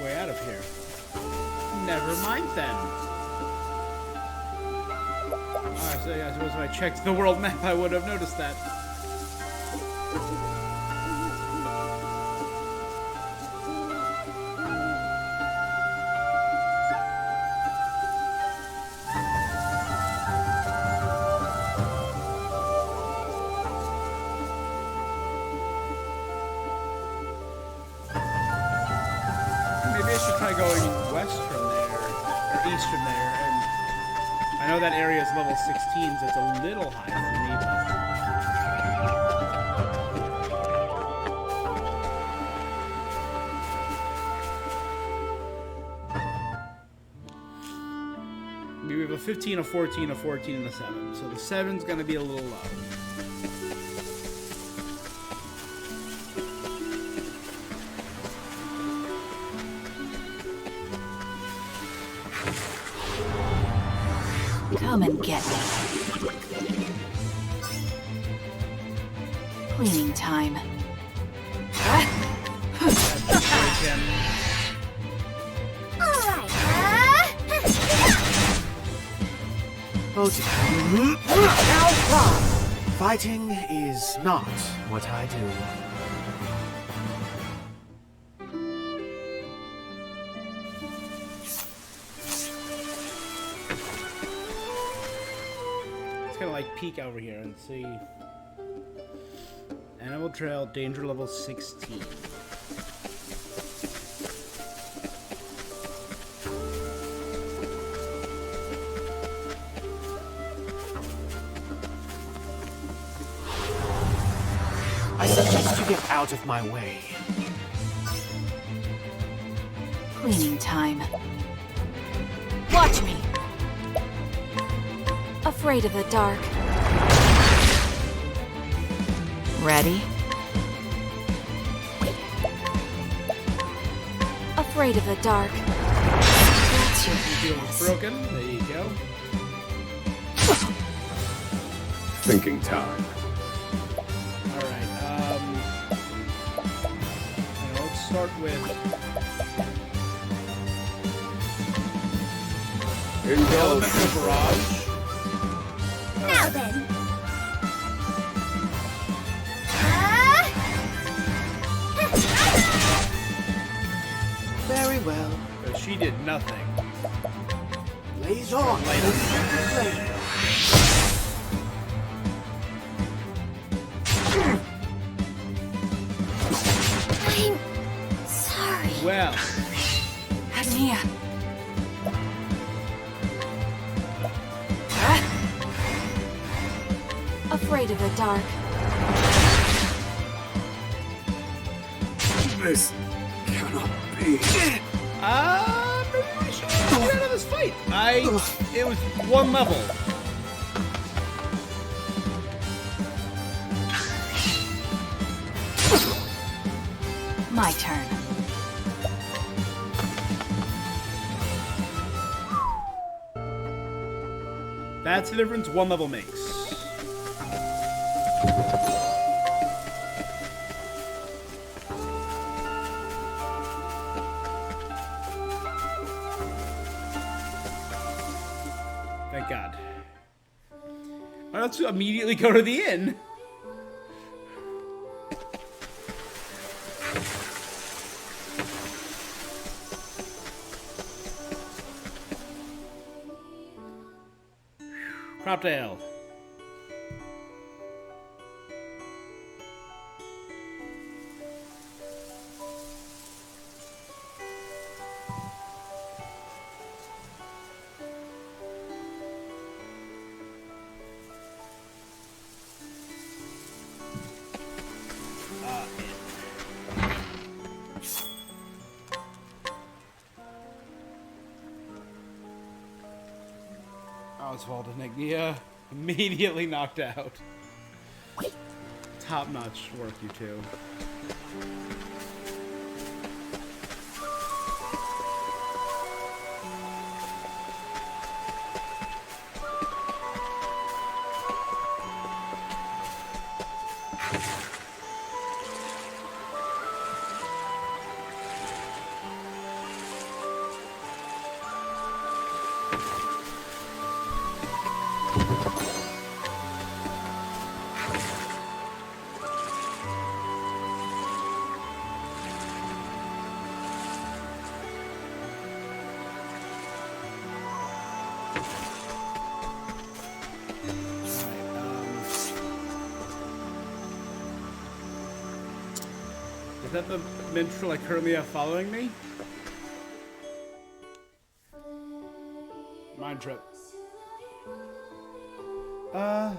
way out of here. Never mind then. I suppose if I checked the world map, I would have noticed that. Maybe I should try going west from there, or east from there, and I know that area is level 16, so it's a little high for me, but... we have a 15, a 14, a 14, and a 7. So the 7's going to be a little low. Come and get me. Cleaning time. Alright, Fighting is not what I do. Let's kind of like peek over here and see. Animal Trail, danger level 16. I suggest you get out of my way. Cleaning time. Watch me. Afraid of the dark. Ready? Afraid of the dark. That's your Feel weakness. broken. There you go. Thinking time. Alright, let's start with Elemental Barrage. now then. Very well. But she did nothing. Blaze on. I'm sorry. Well, Agnia. Afraid of the dark. This cannot be. maybe we should get out of this fight. It was one level. My turn. That's the difference one level makes. Thank God. Well, let's immediately go to the inn. Cropdale. Oswald and Agnia immediately knocked out. Top-notch work, you two. Is that the minstrel I currently have following me? Mind trip. Alright.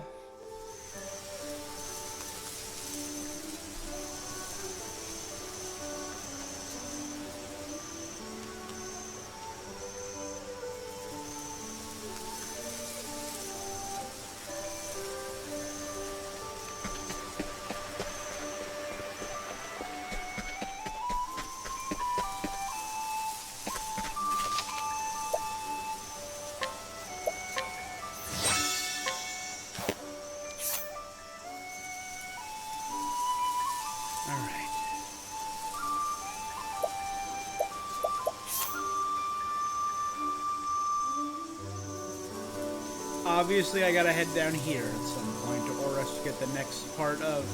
Obviously, I gotta head down here at some point to Oris to get the next part of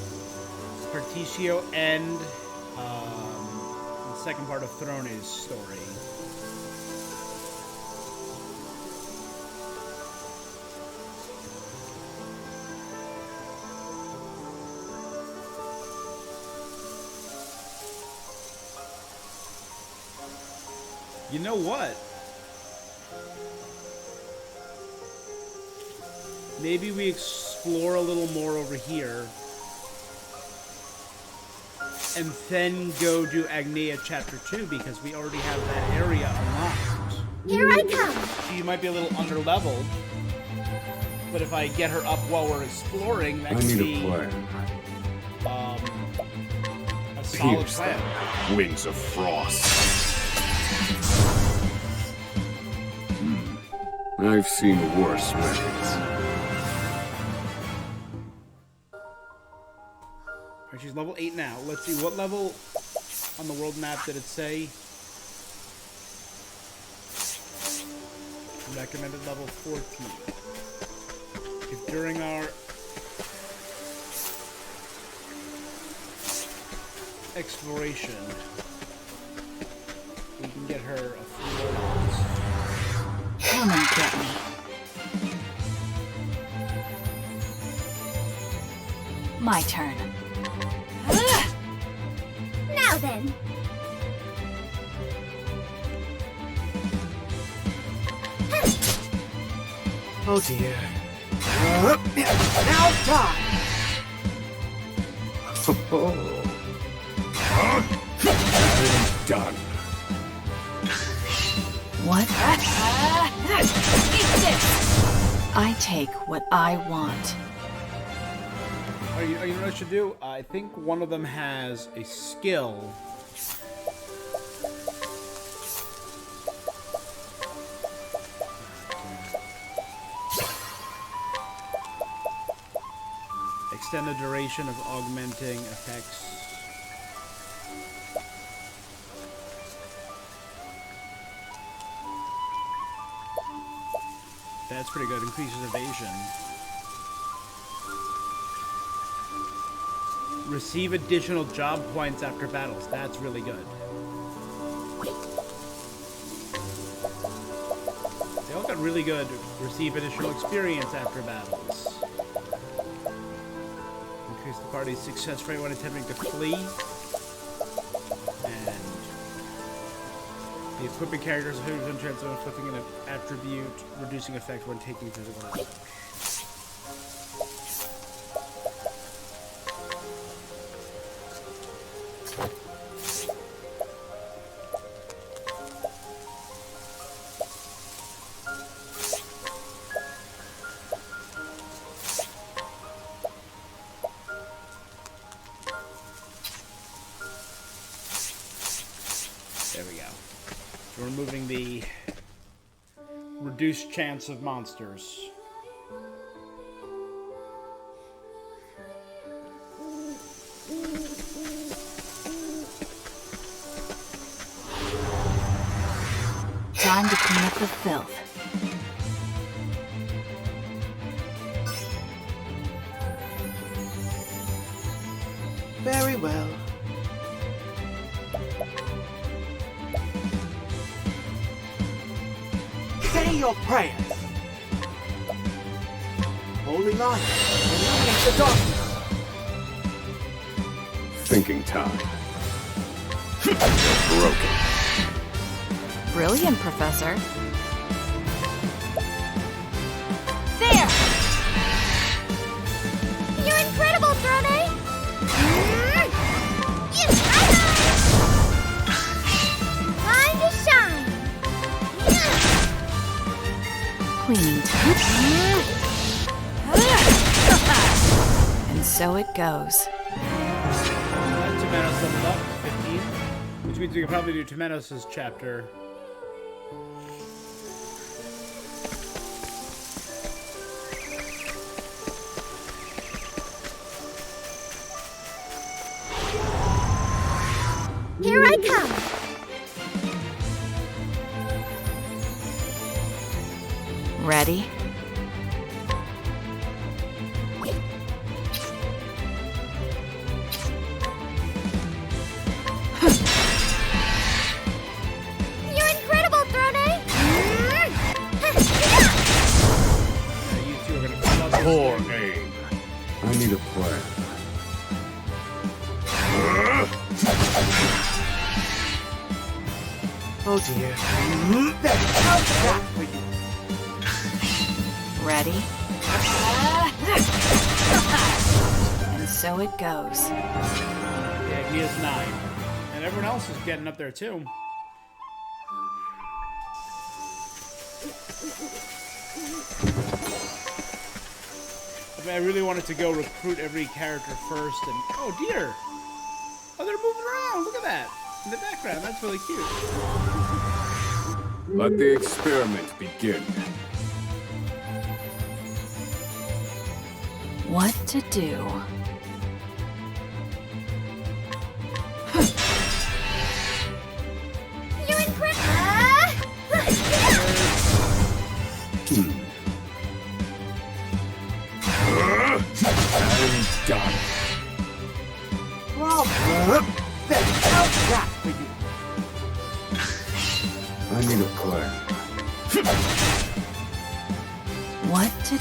Particio and the second part of Throne's story. You know what? Maybe we explore a little more over here and then go do Agnea Chapter 2 because we already have that area unlocked. Here I come. She might be a little under-leveled, but if I get her up while we're exploring, that I could need be a plan. a solid Pierce plan. them. Wings of frost. I've seen worse methods. Alright, she's level 8 now. Let's see, what level on the world map did it say? Recommended level 14. If during our exploration we can get her a few more levels. Come and get me. My turn. Now then. Oh dear. Now die! Done. What? Eat this! I take what I want. You know what I should do? I think one of them has a skill. Extend the duration of augmenting effects. That's pretty good. Increases evasion. Receive additional job points after battles. That's really good. They all got really good. Receive additional experience after battles. Increase the party's success rate when attempting to flee. And the equipping characters have a chance of inflicting an attribute, reducing effect when taking physical damage. There we go. We're removing the reduced chance of monsters. Time to clean up the filth. Very well. Say your prayers. Holy light, illuminate the darkness. Thinking time. Broken. Brilliant, Professor. There! so it goes. Tomanos leveled up to 15, which means we can probably do Tomanos' chapter. Here I come. Ready? You're incredible, Throne! You two are gonna come up Poor aim. I need a plan. Oh dear. Ready? And so it goes. Yeah, Agnia's 9. And everyone else is getting up there too. I mean, I really wanted to go recruit every character first and... Oh dear! Oh, they're moving around! Look at that! In the background, that's really cute. Let the experiment begin. What to do? You're incredible! And done. I need a plan. What to do?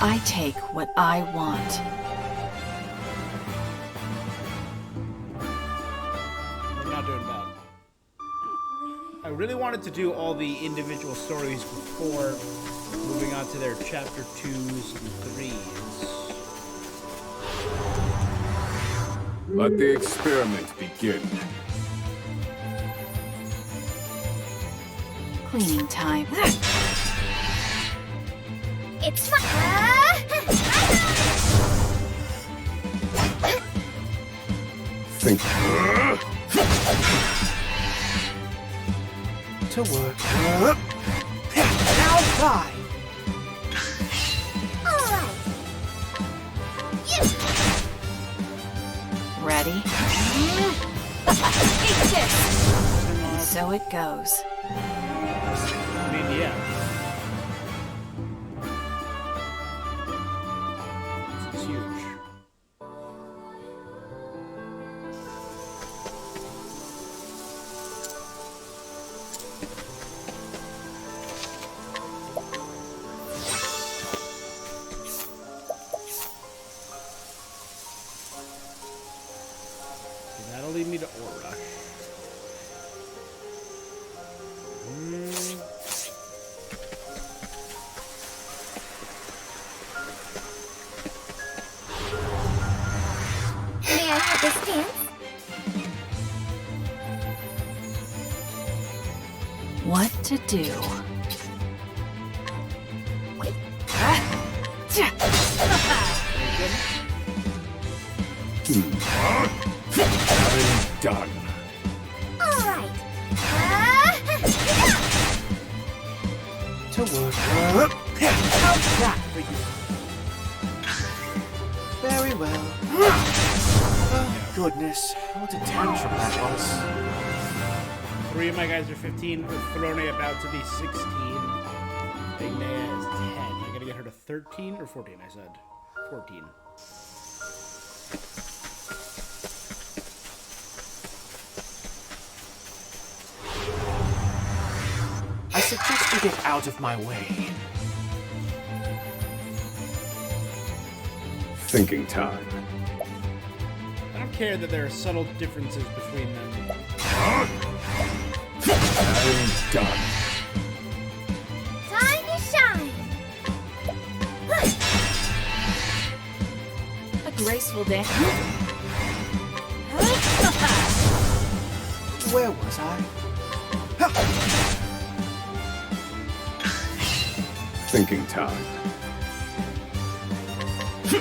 I take what I want. We're not doing bad. I really wanted to do all the individual stories before moving on to their chapter 2s and 3s. Let the experiment begin. Cleaning time. It's my... Think. To work. Outside. All right. Ready? So it goes. I mean, yeah. This is huge. That'll lead me to Aura. May I have this dance? What to do? And done. All right. To work. Outside. Very well. Oh, goodness. What a tantrum that was. 3 of my guys are 15, with Throne about to be 16. Big Naya is 10. I gotta get her to 13 or 14, I said. 14. I suggest you get out of my way. Thinking time. I don't care that there are subtle differences between them. And done. Time to shine. A graceful dance. Where was I? Thinking time. Now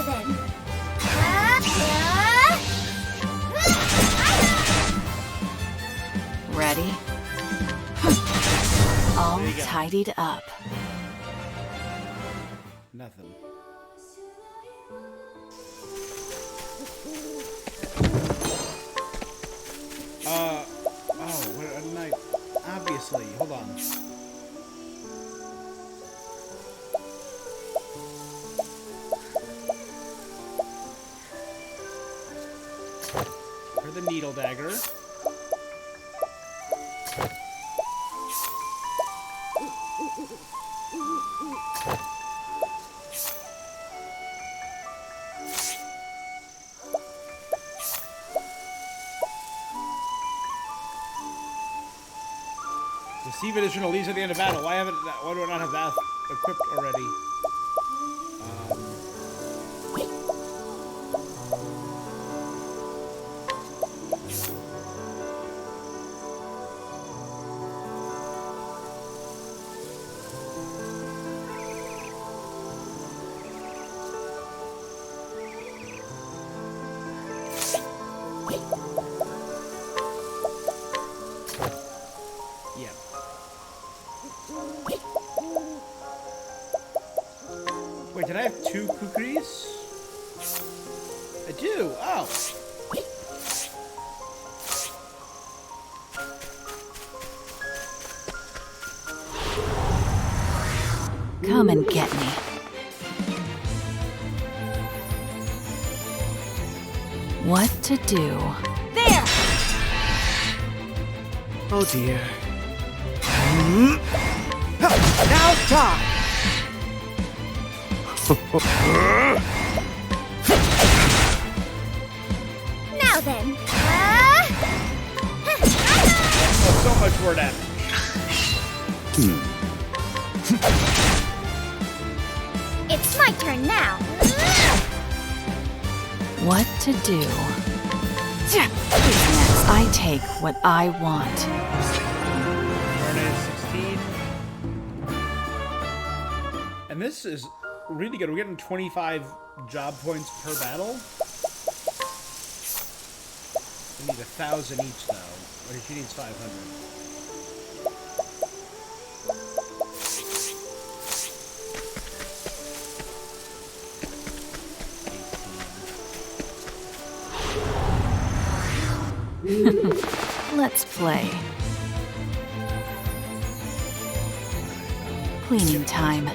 then. Ready? All There you go. tidied up. Nothing. Oh, what a night. Obviously, hold on. For the needle dagger. Receive additional leads at the end of battle. Why do I not have that equipped already? Yeah. Wait, did I have 2 kukris? I do. Oh. Come and get me. What to do? There! Oh dear. Now die! Now then. Oh, so much more damage. It's my turn now. What to do? Next, I take what I want. Turn is 16. And this is really good. We're getting 25 job points per battle. We need 1,000 each, though. Or she needs 500. Let's play. Cleaning time.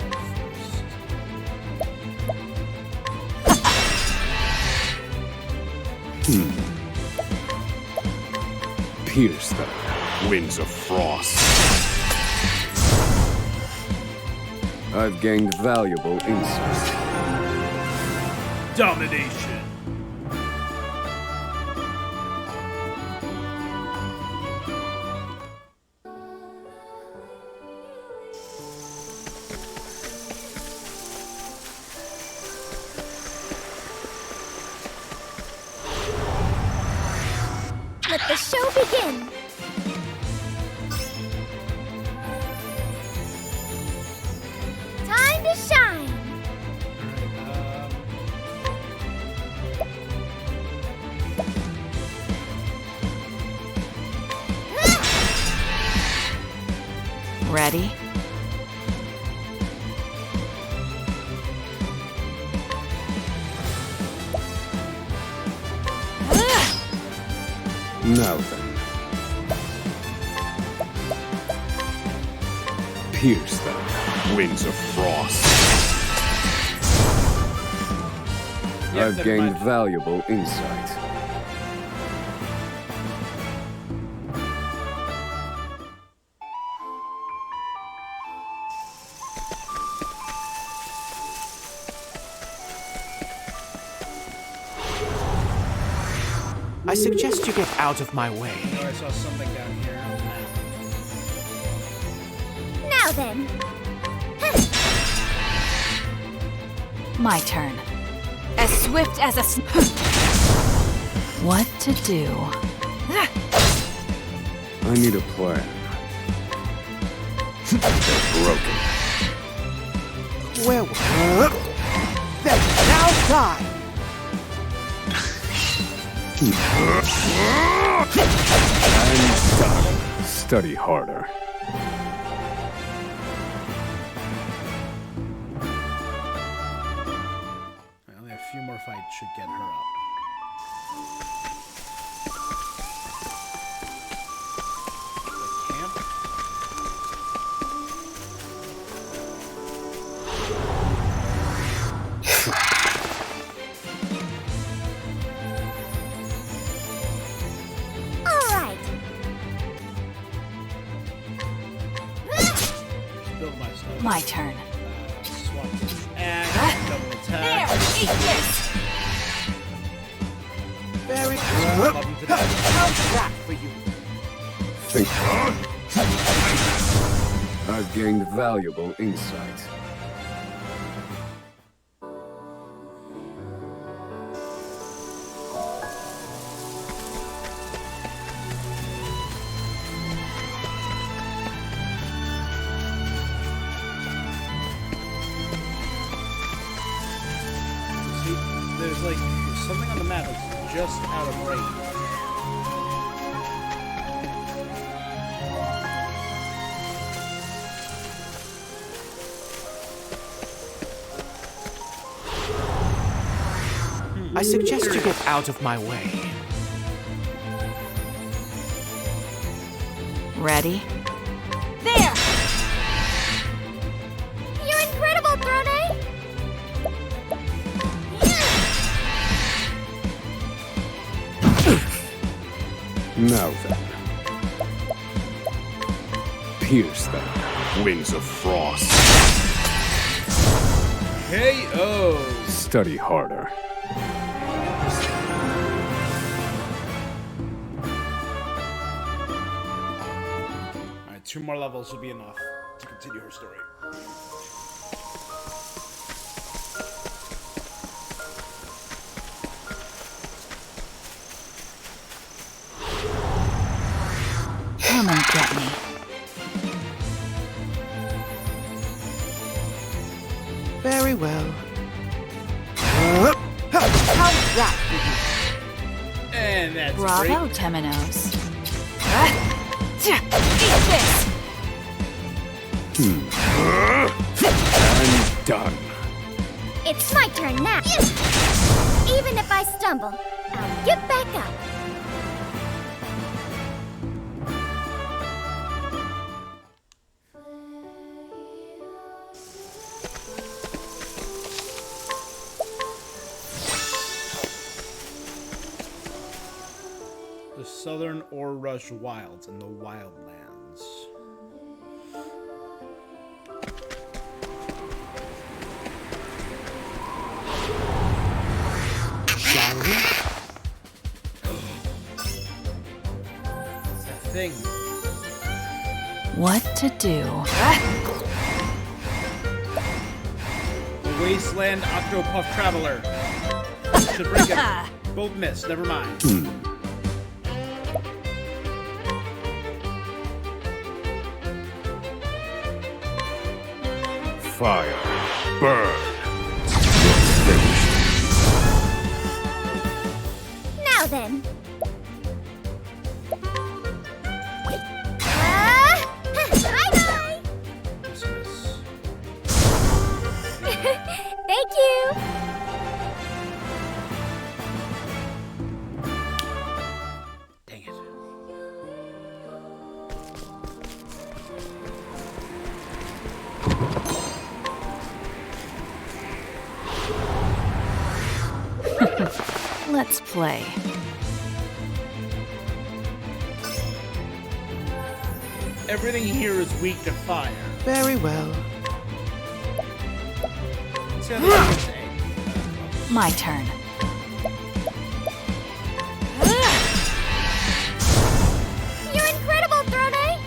Pierce the winds of frost. I've gained valuable insight. Domination. Let the show begin. Time to shine. Ready? Now then. Pierce the winds of frost. I've gained valuable insight. I suggest you get out of my way. Oh, I saw something down here on the map. Now then. My turn. As swift as a What to do? I need a plan. They're broken. Werewolf. Then now die! I'm done. Study harder. Only a few more fights should get her up. The camp? All right. Build my stuff. My turn. Swap this axe, double attack. Eat this! Very Love him to death. How's that for you? Think. I've gained valuable insight. See, there's like something on the map that's just out of range. I suggest you get out of my way. Ready? There! You're incredible, Throne! Now then. Pierce them. Wings of frost. KO! Study harder. Alright, 2 more levels will be enough to continue her story. Come and get me. Very well. How's that for you? And that's Bravo, great. Temenos. Eat this! I'm done. It's my turn now. Even if I stumble, I'll get back up. The Southern Ore Rush Wilds in the Wildlands. Shall we? It's that thing. What to do? The Wasteland OCTOPATH Traveler. Should bring it. Both missed, never mind. Fire. Burn. Now then. Bye-bye. Dismiss. Thank you. Dang it. Let's play. Everything here is weak to fire. Very well. See how this is egg. My turn. You're incredible, Throne!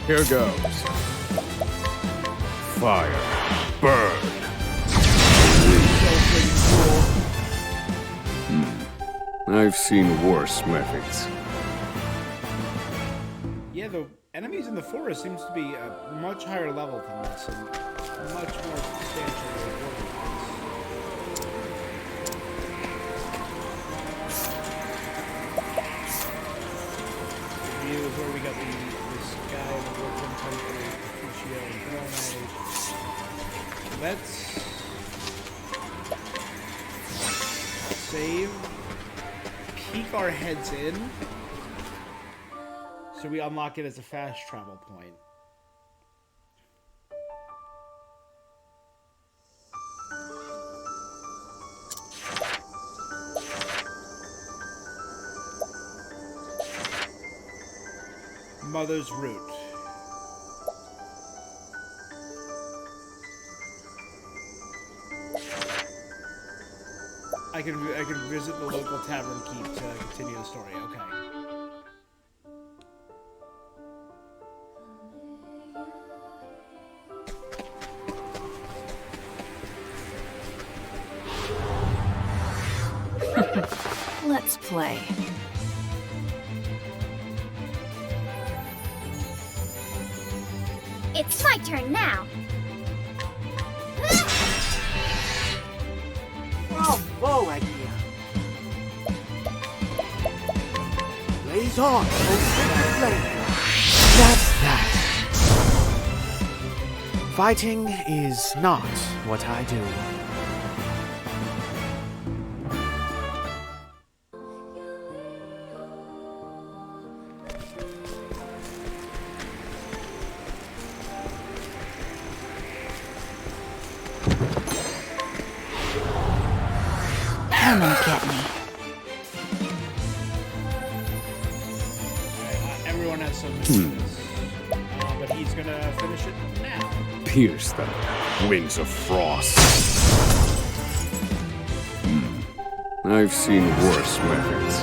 Here goes. Fire. Burn. I've seen worse methods. Yeah, the Enemies in the forest seems to be a much higher level than this and much more substantial reward. View is where we got this guy in the woodland country, Fushio and Throne. Let's save, peek our heads in, so we unlock it as a fast travel point. Mother's Root. I can visit the local tavern keep to continue the story. Okay. Let's play. It's my turn now. Bravo, Agnia. Blaze on, oh sacred flame. That's that. Fighting is not what I do. Come and get me. Everyone has some missions, but he's gonna finish it now. Pierce them. Wings of frost. I've seen worse methods.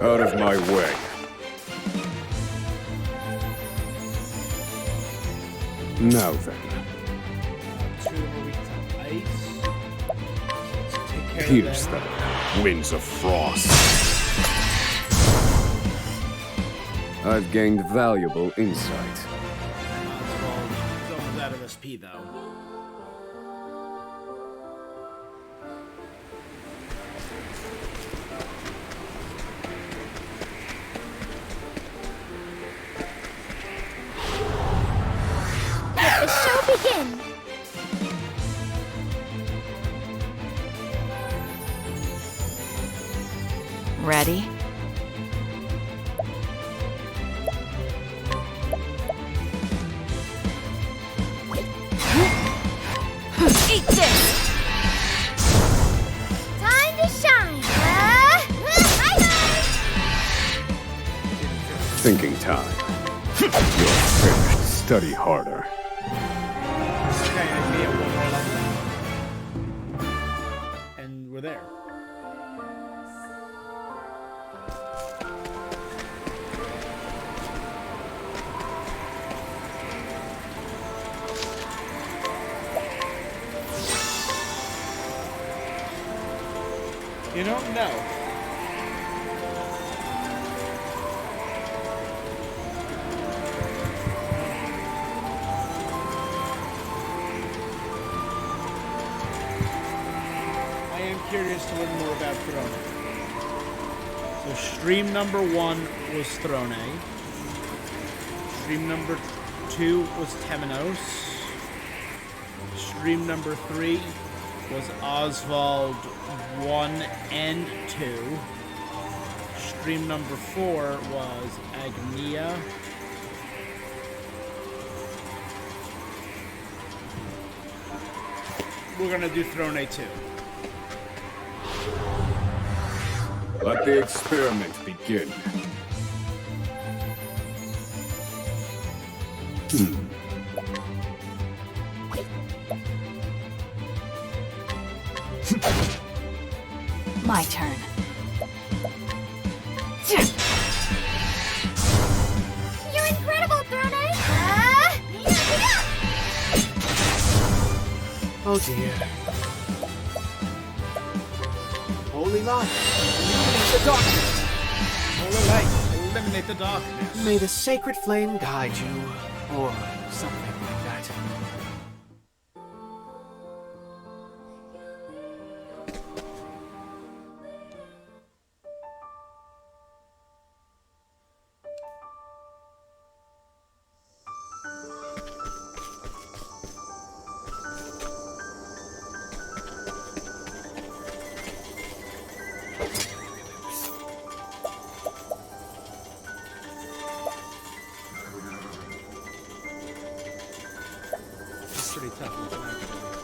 Out of my way. Now then. Two more weeks of ice. Let's take care Pierce of them. Winds of frost. I've gained valuable insight. He's almost out of SP though. Let the show begin. Ready? Eat this. Time to shine. Bye-bye. Thinking time. You're finished. Study harder. Okay, I can get one more level. And we're there. You don't know. I am curious to learn more about Throne. So stream number 1 was Throne. Stream number 2 was Temenos. Stream number 3 was Oswald 1 and 2. Stream number 4 was Agnia. We're gonna do Throne 2. Let the experiment begin. My turn. You're incredible, Throne. Oh dear. Holy light, illuminate the darkness. Holy light, eliminate the darkness. May the sacred flame guide you, or something like that. It's pretty tough, actually.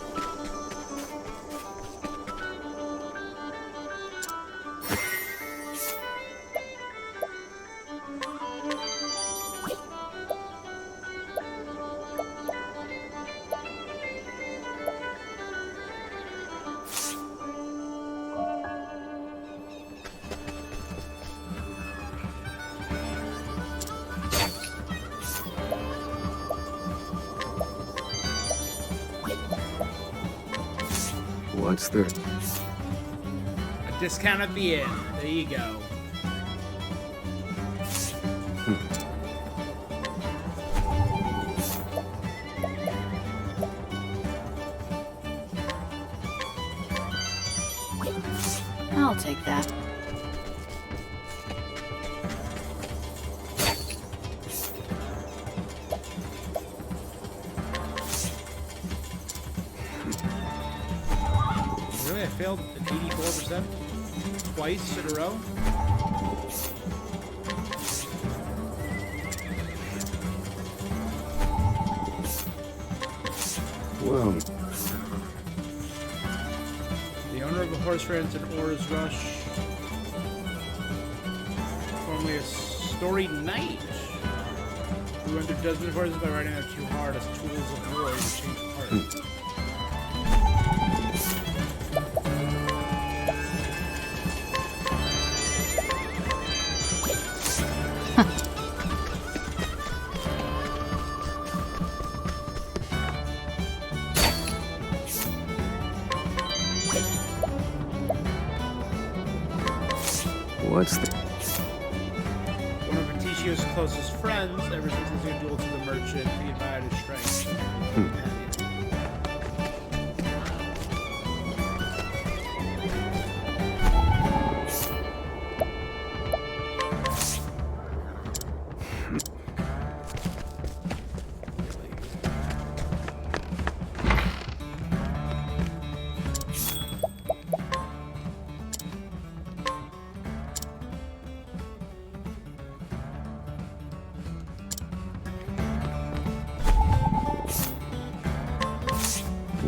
What's the... A discount at the end. There you go. I'll take that. Really? I failed at 84% twice in a row? Well, The owner of a horse ranch in Ores Rush. Formerly a storied knight. Who went through dozens of horses by riding them too hard as tools of war to change parts. what's the... One of Berticio's closest friends, ever since his new duel to the merchant, he admired his strength.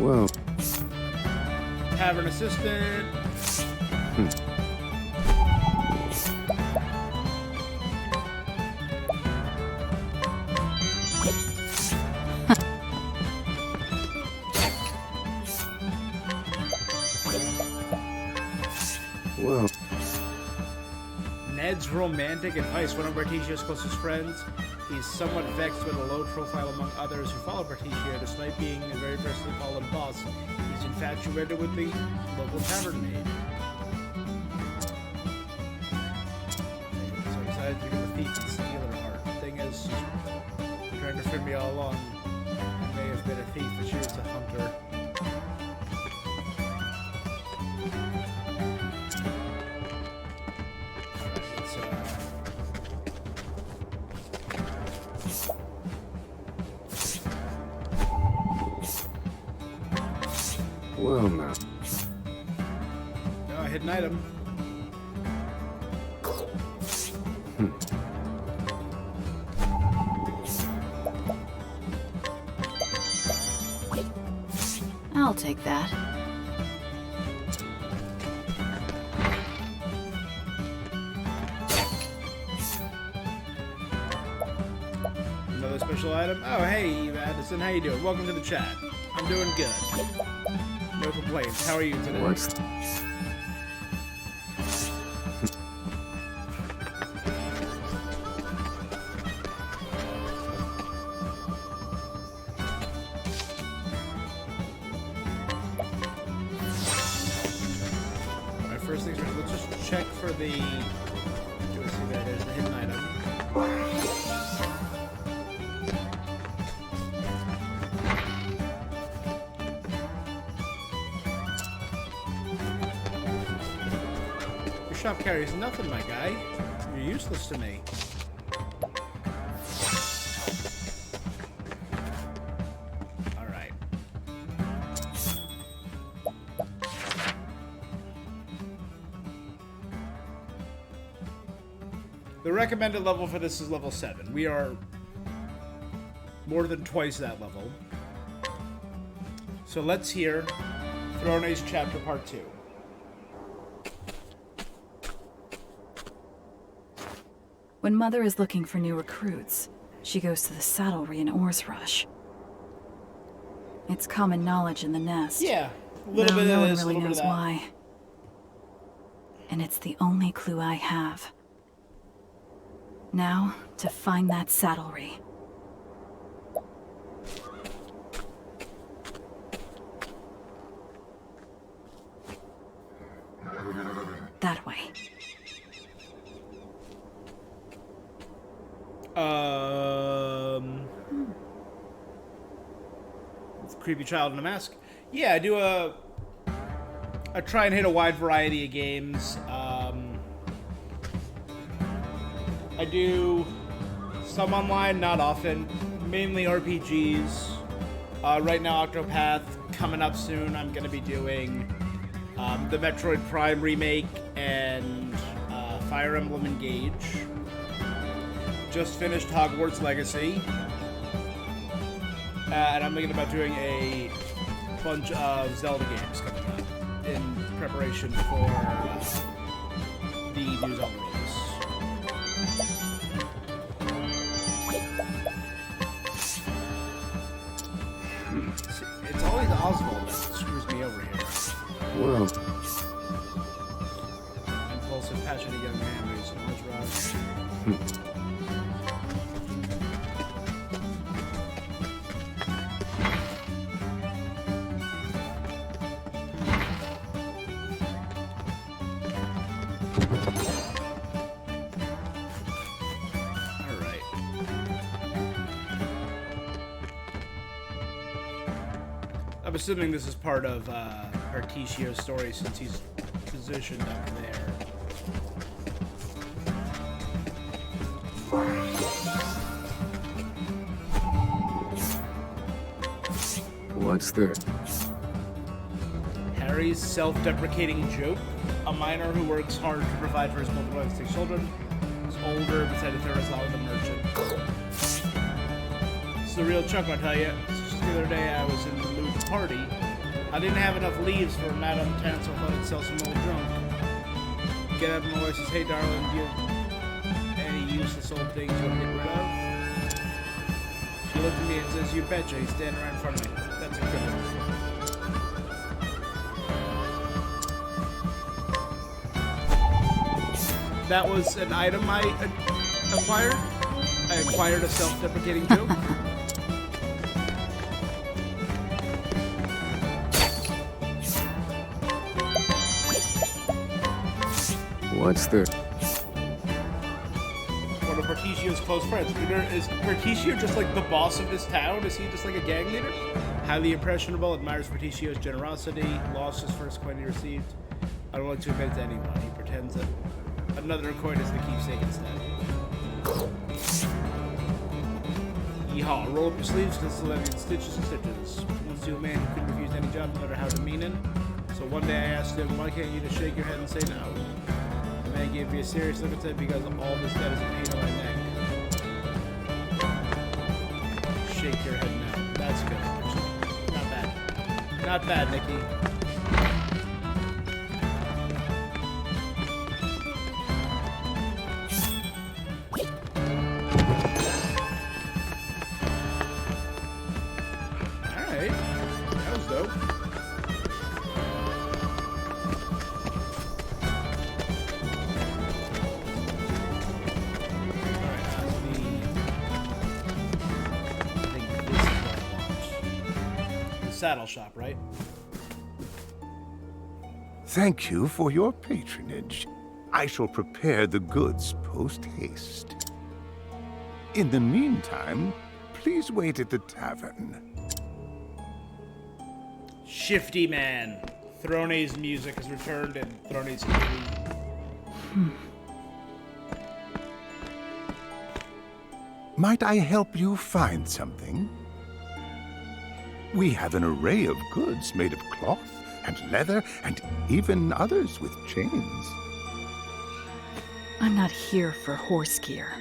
Well, Tavern assistant. well, Ned's romantic advice. One of Berticio's closest friends. He's somewhat vexed with a low profile among others who follow Berticio, despite being a very personally called him boss. He's infatuated with the local tavern maid. So I decided to become a thief and steal her heart. The thing is, she's been trying to friend me all along. I may have been a thief, but she was a hunter. well now. No, I hit an item. I'll take that. Another special item. Oh, hey, Addison, how you doing? Welcome to the chat. I'm doing good. No complaints. How are you today? What's the... first things first, let's just check for the... Do I see that? There's the hidden item. Your shop carries nothing, my guy. You're useless to me. Alright. The recommended level for this is level 7. We are more than twice that level. So let's hear Throne Ace Chapter Part 2. When Mother is looking for new recruits, she goes to the saddlery in Oars Rush. It's common knowledge in the nest. Yeah, a little bit no of one this, a really little bit knows of that. why. And it's the only clue I have. Now, to find that saddlery. That way. Creepy child in a mask. Yeah, I do I try and hit a wide variety of games. I do some online, not often. Mainly RPGs. Right now, OCTOPATH. Coming up soon, I'm going to be doing the Metroid Prime remake and Fire Emblem Engage. Just finished Hogwarts Legacy. And I'm thinking about doing a bunch of Zelda games coming up in preparation for the new Zelda release. It's always Oswald that screws me over here. Well, Impulsive, passionate young man who's always rough. I'm assuming this is part of Articio's story since he's positioned up there. what's this? Harry's self-deprecating joke. A miner who works hard to provide for his multiple autistic children is older, decided to throw his lot with a merchant. It's a real chuckle, I tell you. Just the other day I was in the mood to party. I didn't have enough leaves for Madame Tan, so I thought I'd sell some old junk. Get up and my wife says, "Hey darling, do you have any useless old things you want to get rid of?" She looked at me and says, "You betcha." He's standing right in front of me. That's a good one. That was an item I acquired. I acquired a self-deprecating joke. What's this? One of Articio's close friends. Is Articio just like the boss of this town? Is he just like a gang leader? Highly impressionable, admires Articio's generosity, lost his first coin he received. I don't like to admit it to anyone. He pretends that another coin is the keepsake instead. Yeehaw, roll up your sleeves because this will have stitches and stitches. Once to a man who couldn't refuse any job no matter how demeaning. So one day I asked him, why can't you just shake your head and say no? The man gave me a serious look and said, because all this debt is a pain on my neck. Shake your head now. That's good. Not bad. Not bad, Nikki. Saddle shop, right? Thank you for your patronage. I shall prepare the goods post-haste. In the meantime, please wait at the tavern. Shifty man. Throne's music has returned and Throne's Might I help you find something? We have an array of goods made of cloth and leather and even others with chains. I'm not here for horse gear.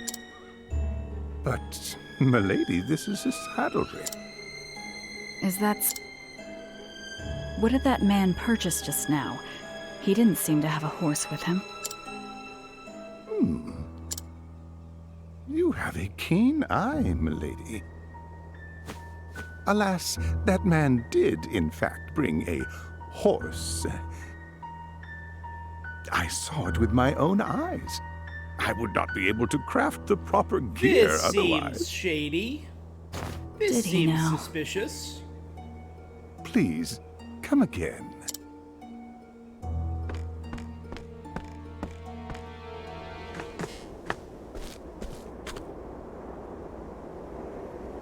But, milady, this is a saddlery. Is that... What did that man purchase just now? He didn't seem to have a horse with him. You have a keen eye, milady. Alas, that man did, in fact, bring a horse. I saw it with my own eyes. I would not be able to craft the proper gear This otherwise. seems shady. This Did he seems now? suspicious. Please, come again.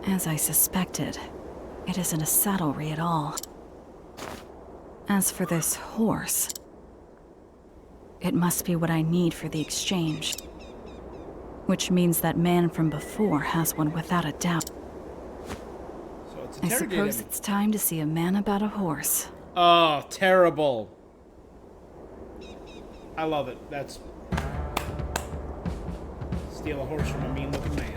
As I suspected, it isn't a saddlery at all. As for this horse, it must be what I need for the exchange. Which means that man from before has one without a doubt. So it's I interrogating suppose him. it's time to see a man about a horse. Oh, terrible. I love it. That's... Steal a horse from a mean-looking man.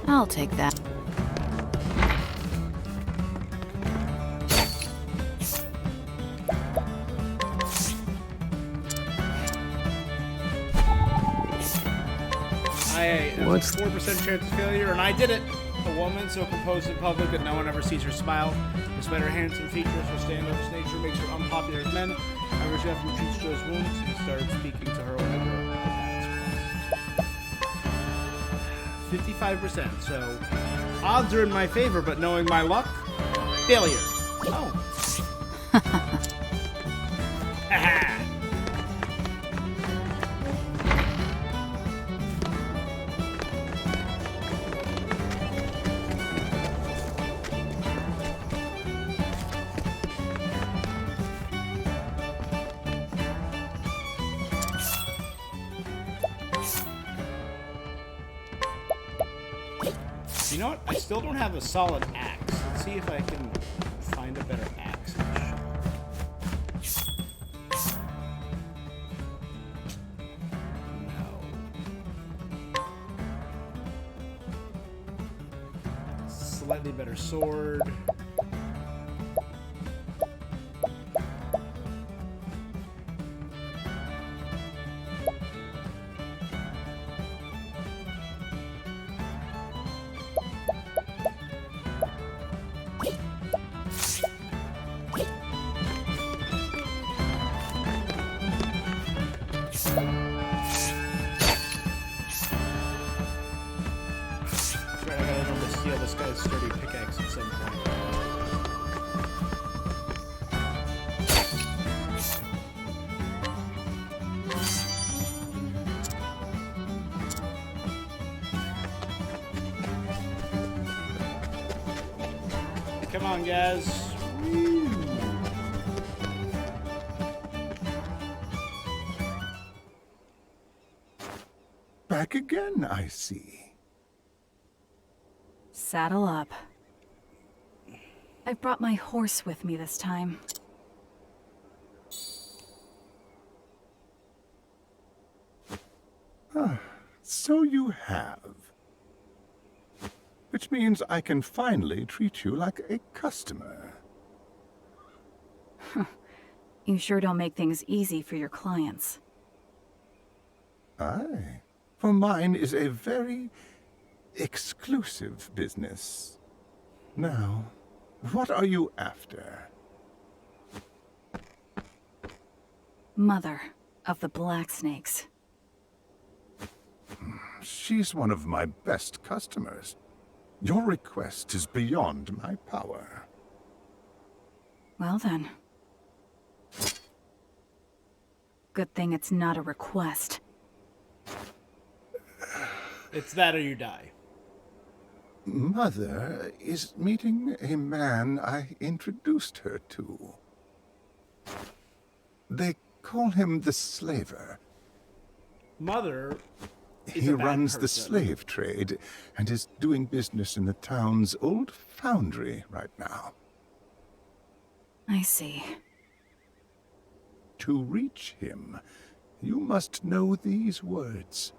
I'll take that. What's 4% chance of failure, and I did it. A woman so composed in public that no one ever sees her smile. Despite her handsome features, her standoffish nature makes her unpopular with men. However, she often treats Joe's wounds and started speaking to her whenever the paths crossed. 55%, so odds are in my favor, but knowing my luck, failure. Oh. Haha. You know what? I still don't have a solid axe. Let's see if I can find a better axe in the shop. No. Slightly better sword. Steal this guy's sturdy pickaxe at some point. Come on, guys. Woo. Back again, I see. Saddle up. I've brought my horse with me this time. So you have. Which means I can finally treat you like a customer. You sure don't make things easy for your clients. Aye, for mine is a very exclusive business. Now, what are you after? Mother of the Black Snakes. She's one of my best customers. Your request is beyond my power. Well then. Good thing it's not a request. It's that or you die. Mother is meeting a man I introduced her to. They call him the Slaver. Mother is He a bad runs the person. slave trade and is doing business in the town's old foundry right now. I see. To reach him, you must know these words.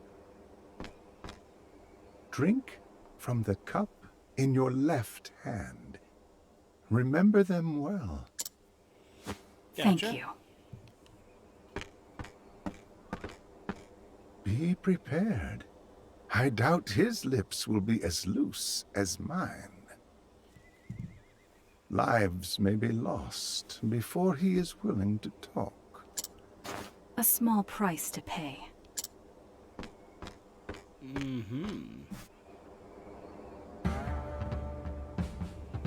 Drink from the cup in your left hand. Remember them well. Thank Gotcha. you. Be prepared. I doubt his lips will be as loose as mine. Lives may be lost before he is willing to talk. A small price to pay.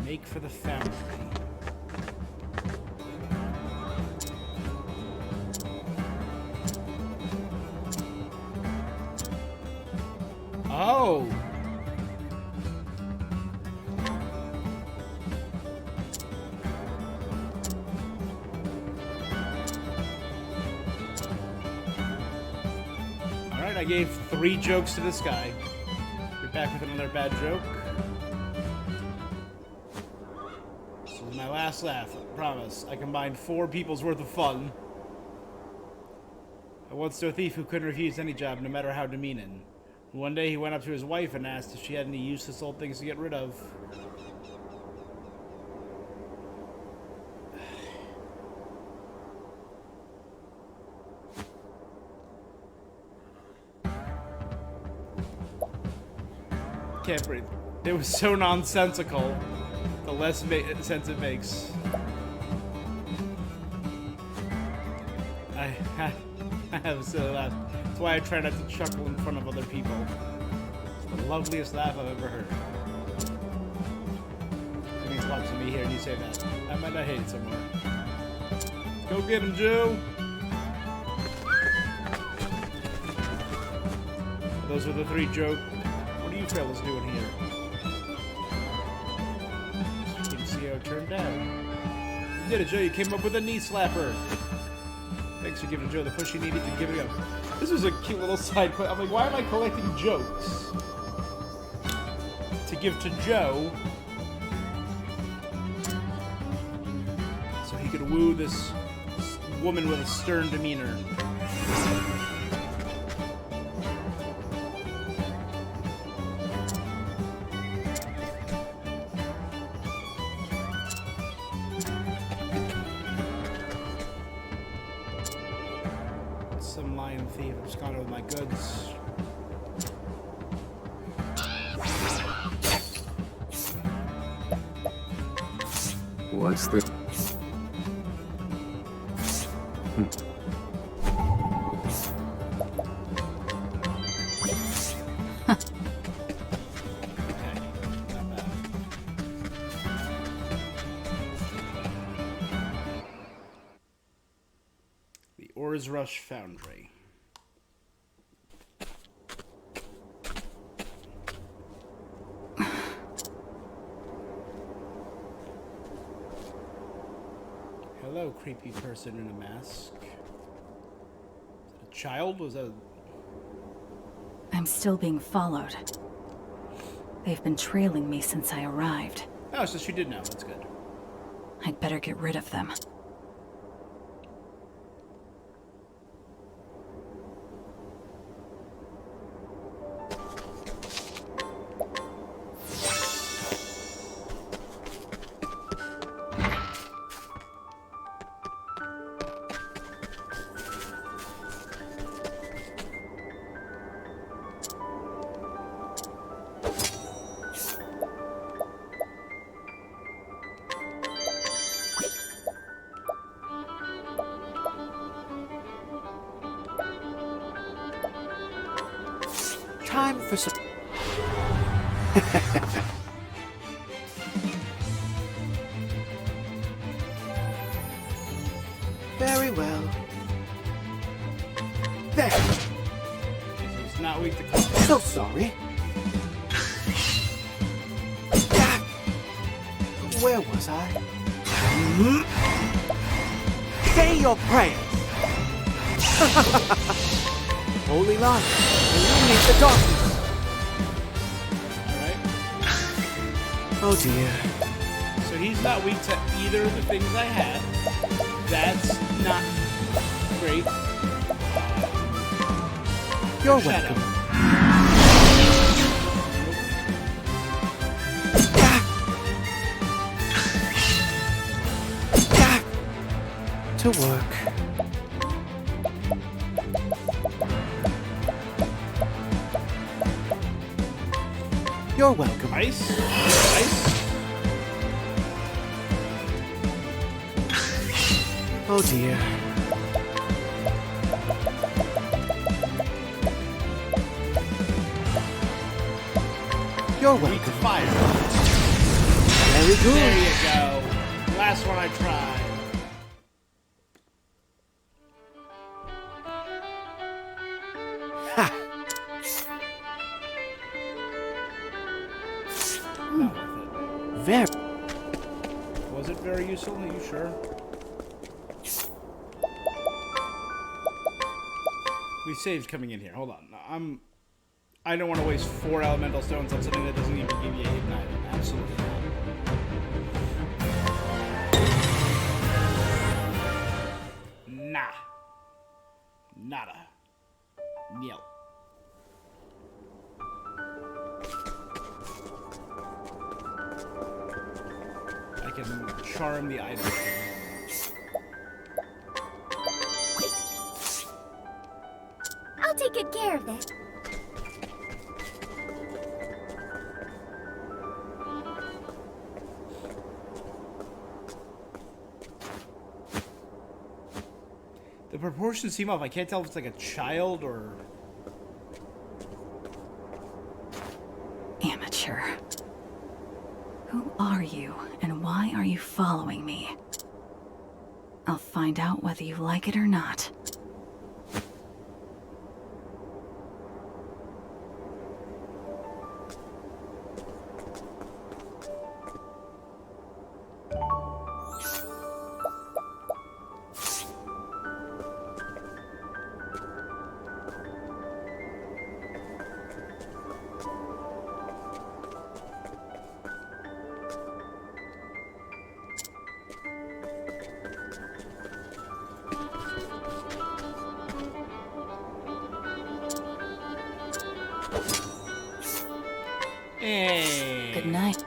Make for the foundry. Oh! Alright, I gave 3 jokes to this guy. You're back with another bad joke. This is my last laugh, I promise. I combined 4 people's worth of fun. I once knew a thief who couldn't refuse any job, no matter how demeaning. One day he went up to his wife and asked if she had any useless old things to get rid of. Can't breathe. It was so nonsensical. The less sense it makes. I have a silly laugh. That's why I try not to chuckle in front of other people. It's the loveliest laugh I've ever heard. It means a lot to me hearing you say that. I might not hate it somewhere. Go get him, Joe! Those are the 3 jokes. What are you fellas doing here? You can see how it turned out. You did it, Joe. You came up with a knee slapper. Thanks for giving Joe the push he needed to give it up. This was a cute little side quest. I'm like, why am I collecting jokes? To give to Joe. So he could woo this woman with a stern demeanor. Some lion thief. I'm just gone with my goods. What's the... Okay, not bad. The Ores Rush Foundry. Hello, creepy person in a mask. Is that a child? Was that... I'm still being followed. They've been trailing me since I arrived. Oh, so she did know. That's good. I'd better get rid of them. Time for some... Okay, Okay, so it's not weak to cold. so sorry. Where was I? Say your prayers. Holy light, illuminate the darkness. Alright. Oh dear. So he's not weak to either of the things I had. That's not great. You're Shadow. welcome. To work. You're welcome. Ice? Ice? Oh dear. You're Weak to welcome. fire. Very good. There you go. Last one I tried. Ha! Not worth Very. it. Was it very useful? Are you sure? We saved coming in here. Hold on. I don't want to waste 4 elemental stones on something that doesn't even give you a hidden item. Absolutely not. Nah. Nada. Nil. I can charm the item. I'll take good care of this. The proportions seem off. I can't tell if it's like a child or... Amateur. Who are you, and why are you following me? I'll find out whether you like it or not. Hey. Good night.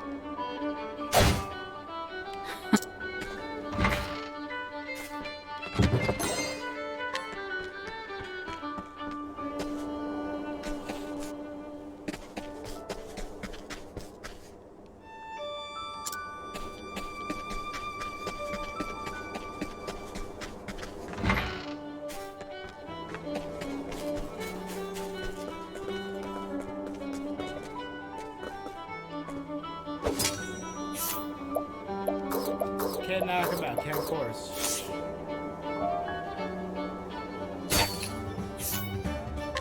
Can't knock him out, can't force. It's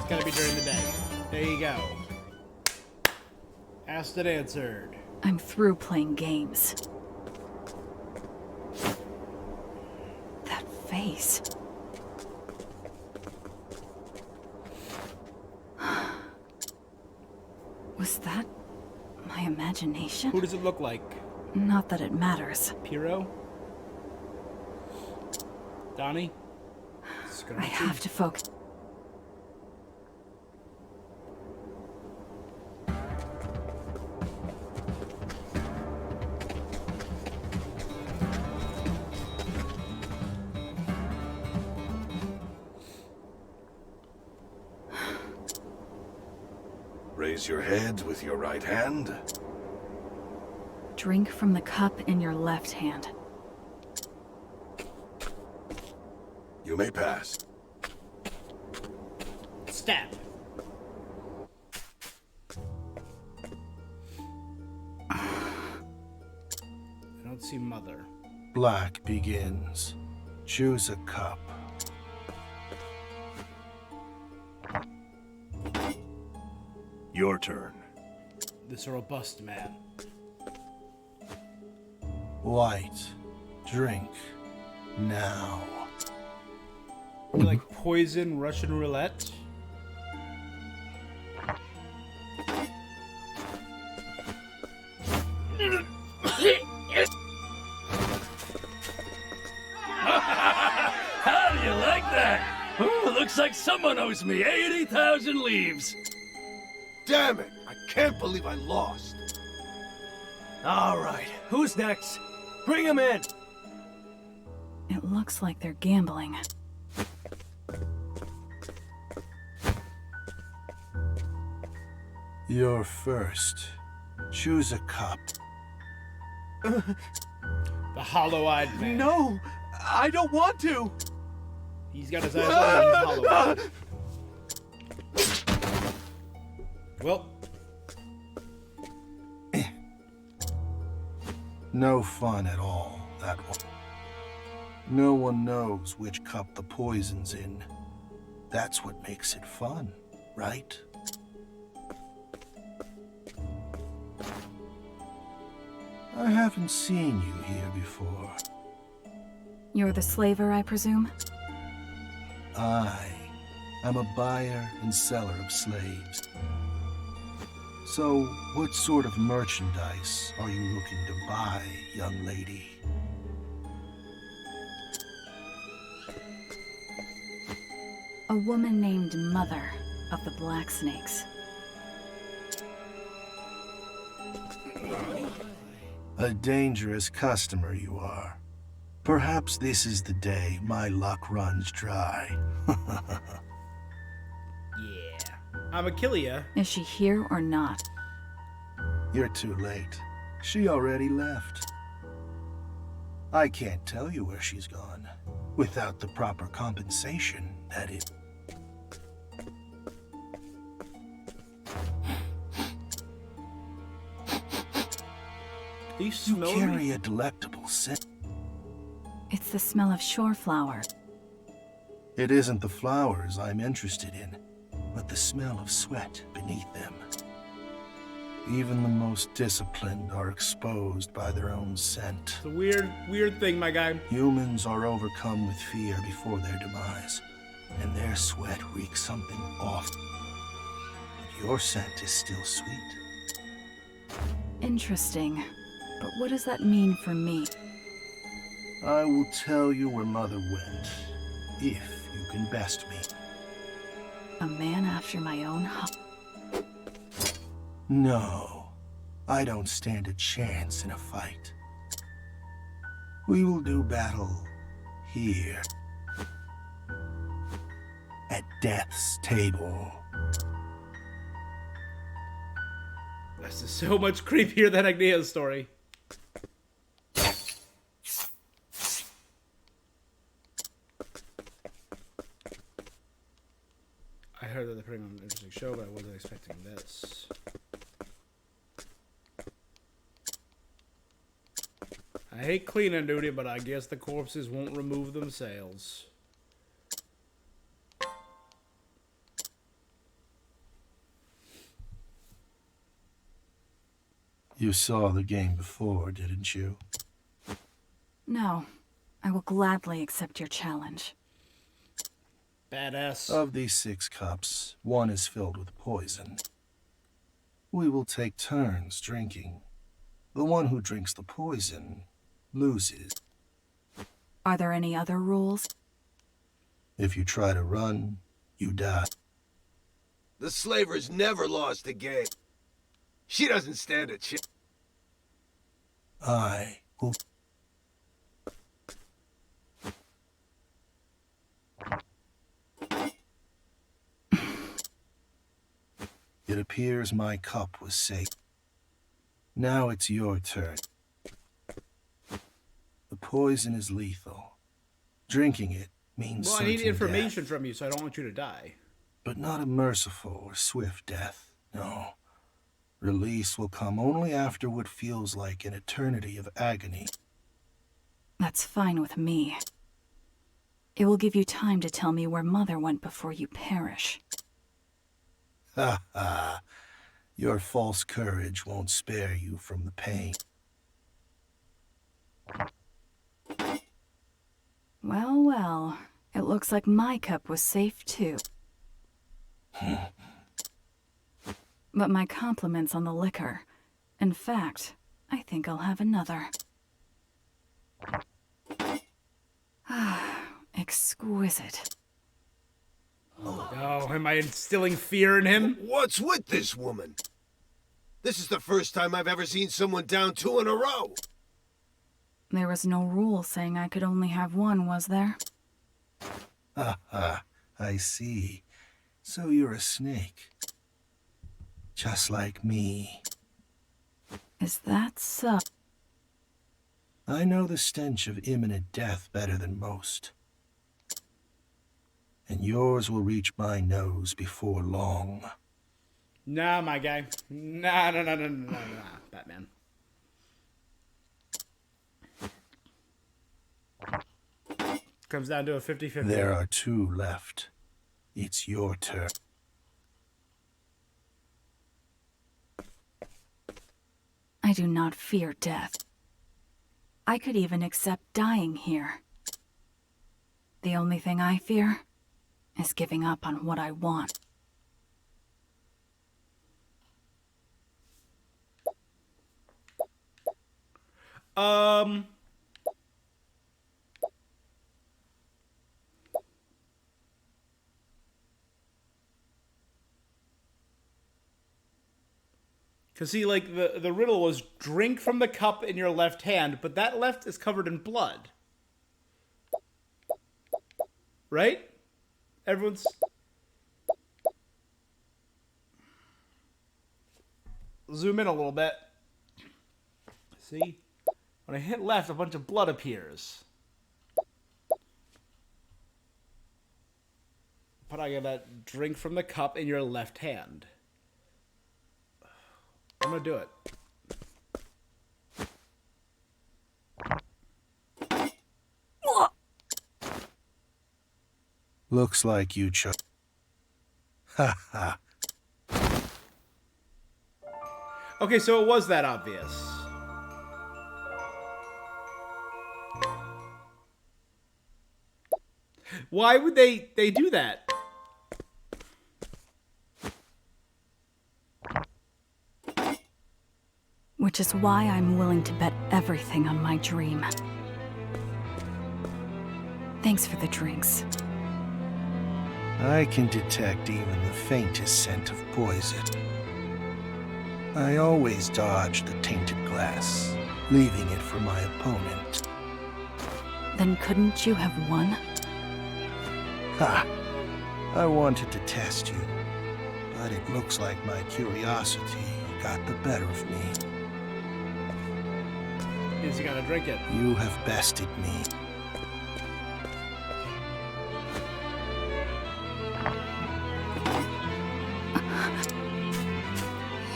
gotta be during the day. There you go. Asked and answered. I'm through playing games. That face. Was that my imagination? Who does it look like? Not that it matters. Piro? Donnie? I have to focus. Raise your head with your right hand. Drink from the cup in your left hand. You may pass. Stab. I don't see Mother. Black begins. Choose a cup. Your turn. This robust man. White. Drink. Now. You like poison Russian roulette? How do you like that? Oh, looks like someone owes me 80,000 leaves. Damn it! I can't believe I lost. All right, who's next? Bring him in. It looks like they're gambling. You're first. Choose a cup. The hollow-eyed man. No, I don't want to. He's got his eyes on and he's hollow-eyed. Well, No fun at all, that one. No one knows which cup the poison's in. That's what makes it fun, right? I haven't seen you here before. You're the slaver, I presume? I'm a buyer and seller of slaves. So, what sort of merchandise are you looking to buy, young lady? A woman named Mother of the Black Snakes. A dangerous customer you are. Perhaps this is the day my luck runs dry. yeah. I'm Achillia. Is she here or not? You're too late. She already left. I can't tell you where she's gone. Without the proper compensation, that is. You You carry a delectable scent. It's the smell of shore flowers. It isn't the flowers I'm interested in, but the smell of sweat beneath them. Even the most disciplined are exposed by their own scent. It's a weird thing, my guy. Humans are overcome with fear before their demise, and their sweat reeks something off. But your scent is still sweet. Interesting. But what does that mean for me? I will tell you where Mother went, if you can best me. A man after my own heart. No, I don't stand a chance in a fight. We will do battle here. At Death's table. This is so much creepier than Agnia's story. I heard that they're putting on an interesting show, but I wasn't expecting this. I hate cleaning duty, but I guess the corpses won't remove themselves. You saw the game before, didn't you? No. I will gladly accept your challenge. Badass. Of these 6 cups, 1 is filled with poison. We will take turns drinking. The one who drinks the poison loses. Are there any other rules? If you try to run, you die. The slaver's never lost a game. She doesn't stand a chance. I will... It appears my cup was safe. Now it's your turn. The poison is lethal. Drinking it means Well, I need certain information death, from you, so I don't want you to die. but not a merciful or swift death. No. Release will come only after what feels like an eternity of agony. That's fine with me. It will give you time to tell me where Mother went before you perish. Ha ha. Your false courage won't spare you from the pain. Well, well. It looks like my cup was safe, too. But my compliments on the liquor. In fact, I think I'll have another. Exquisite. Oh, am I instilling fear in him? What's with this woman? This is the first time I've ever seen someone down 2 in a row. There was no rule saying I could only have one, was there? I see. So you're a snake. Just like me. Is that so? I know the stench of imminent death better than most. And yours will reach my nose before long. Nah, my guy. Nah, Batman. Comes down to a 50-50. There are 2 left. It's your turn. I do not fear death. I could even accept dying here. The only thing I fear is giving up on what I want. Because see, like, the riddle was drink from the cup in your left hand, but that left is covered in blood. Right? Everyone's... Zoom in a little bit. See? When I hit left, a bunch of blood appears. But I gotta drink from the cup in your left hand. I'm gonna do it. Looks like you chose. Ha ha. Okay, so it was that obvious. Why would they do that? Which is why I'm willing to bet everything on my dream. Thanks for the drinks. I can detect even the faintest scent of poison. I always dodge the tainted glass, leaving it for my opponent. Then couldn't you have won? Ha! I wanted to test you, but it looks like my curiosity got the better of me. Means you gotta drink it. You have bested me.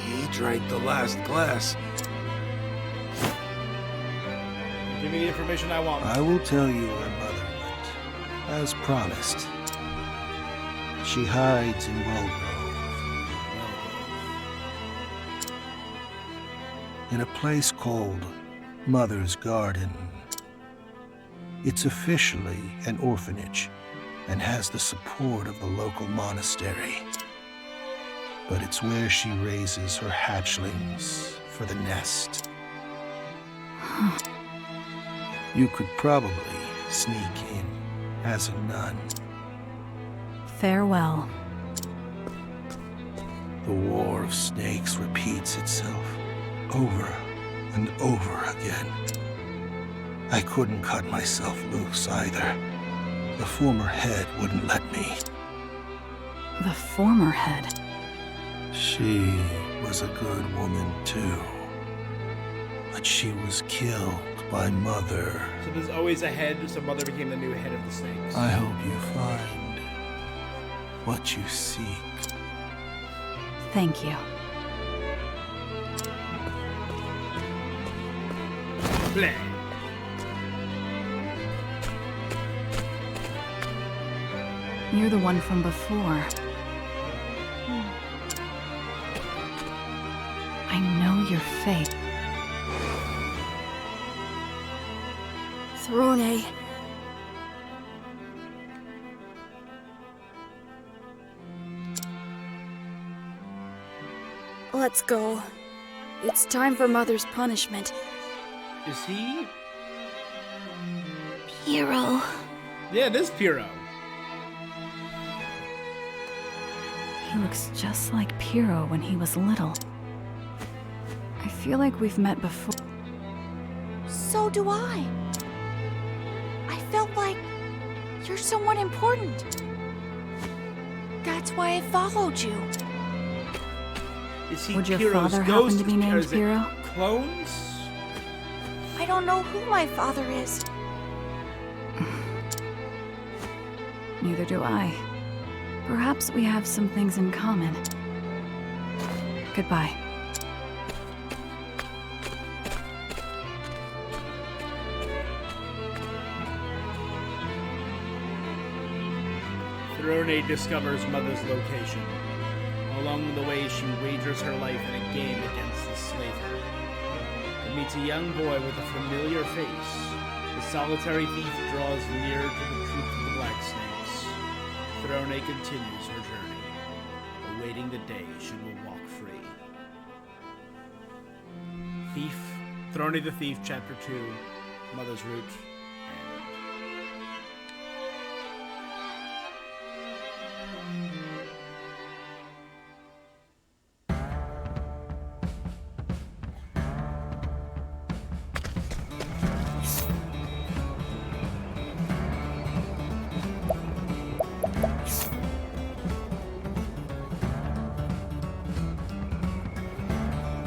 He drank the last glass. Give me the information I want. I will tell you where Mother went, as promised. She hides in Wellgrove. In a place called Mother's Garden. It's officially an orphanage and has the support of the local monastery. But it's where she raises her hatchlings for the nest. You could probably sneak in as a nun. Farewell. The war of snakes repeats itself over and over again. I couldn't cut myself loose either. The former head wouldn't let me. The former head? She was a good woman too. But she was killed by Mother. So there's always a head, so Mother became the new head of the snakes. I hope you find what you seek. Thank you. Bleh. You're the one from before. your fate. Throne. Let's go. It's time for Mother's punishment. Is he? Hero. Yeah, it is Piro. He looks just like Piro when he was little. I feel like we've met before. So do I. I felt like you're someone important. That's why I followed you. Is he Would your Piro's father ghost? happen to be Or named is it Piro? Clones? I don't know who my father is. Neither do I. Perhaps we have some things in common. Goodbye. Throne discovers Mother's location. Along the way, she wagers her life in a game against the slaver. And meets a young boy with a familiar face. The solitary thief draws near to the troop of the Black Snakes. Throne continues her journey, awaiting the day she will walk free. Throne the Thief, Chapter 2, Mother's Root.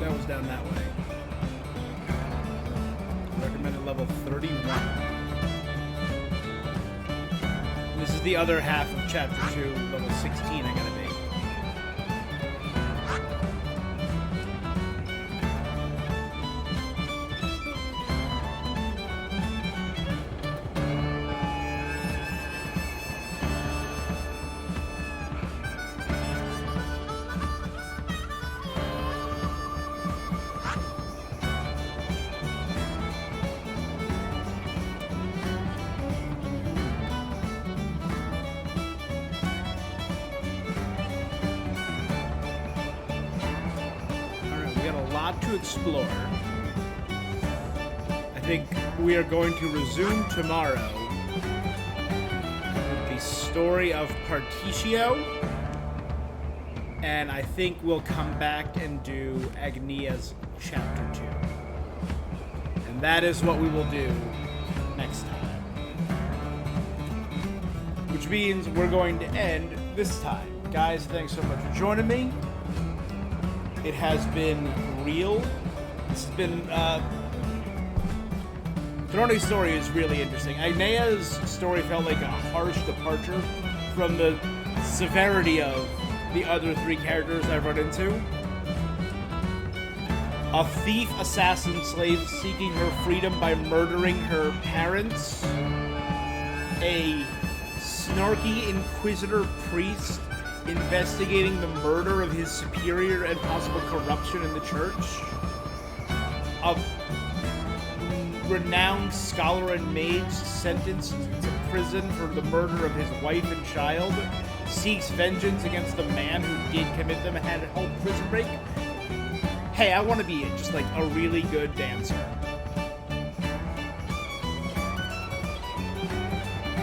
That was down that way. Recommended level 31. This is the other half of Chapter 2, level 16 I gotta be. To explore. I think we are going to resume tomorrow with the story of Particio, and I think we'll come back and do Agnia's Chapter 2. And that is what we will do next time. Which means we're going to end this time. Guys, thanks so much for joining me. It has been real. It's been, Throne's story is really interesting. Agnia's story felt like a harsh departure from the severity of the other three characters I've run into. A thief, assassin, slave seeking her freedom by murdering her parents. A snarky inquisitor priest investigating the murder of his superior and possible corruption in the church. A renowned scholar and mage sentenced to prison for the murder of his wife and child. Seeks vengeance against the man who did commit them and had a whole prison break. Hey, I want to be just like a really good dancer.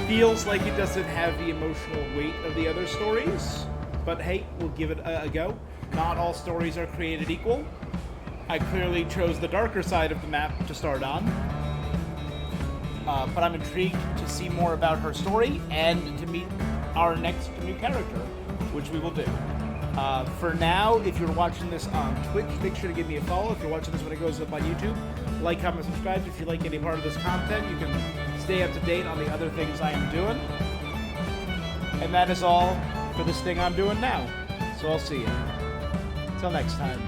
Feels like it doesn't have the emotional weight of the other stories, but hey, we'll give it a go. Not all stories are created equal. I clearly chose the darker side of the map to start on, but I'm intrigued to see more about her story and to meet our next new character, which we will do. For now, if you're watching this on Twitch, make sure to give me a follow. If you're watching this when it goes up on YouTube, like, comment, subscribe. If you like any part of this content, you can stay up to date on the other things I am doing. And that is all for this thing I'm doing now. So I'll see you. Until next time.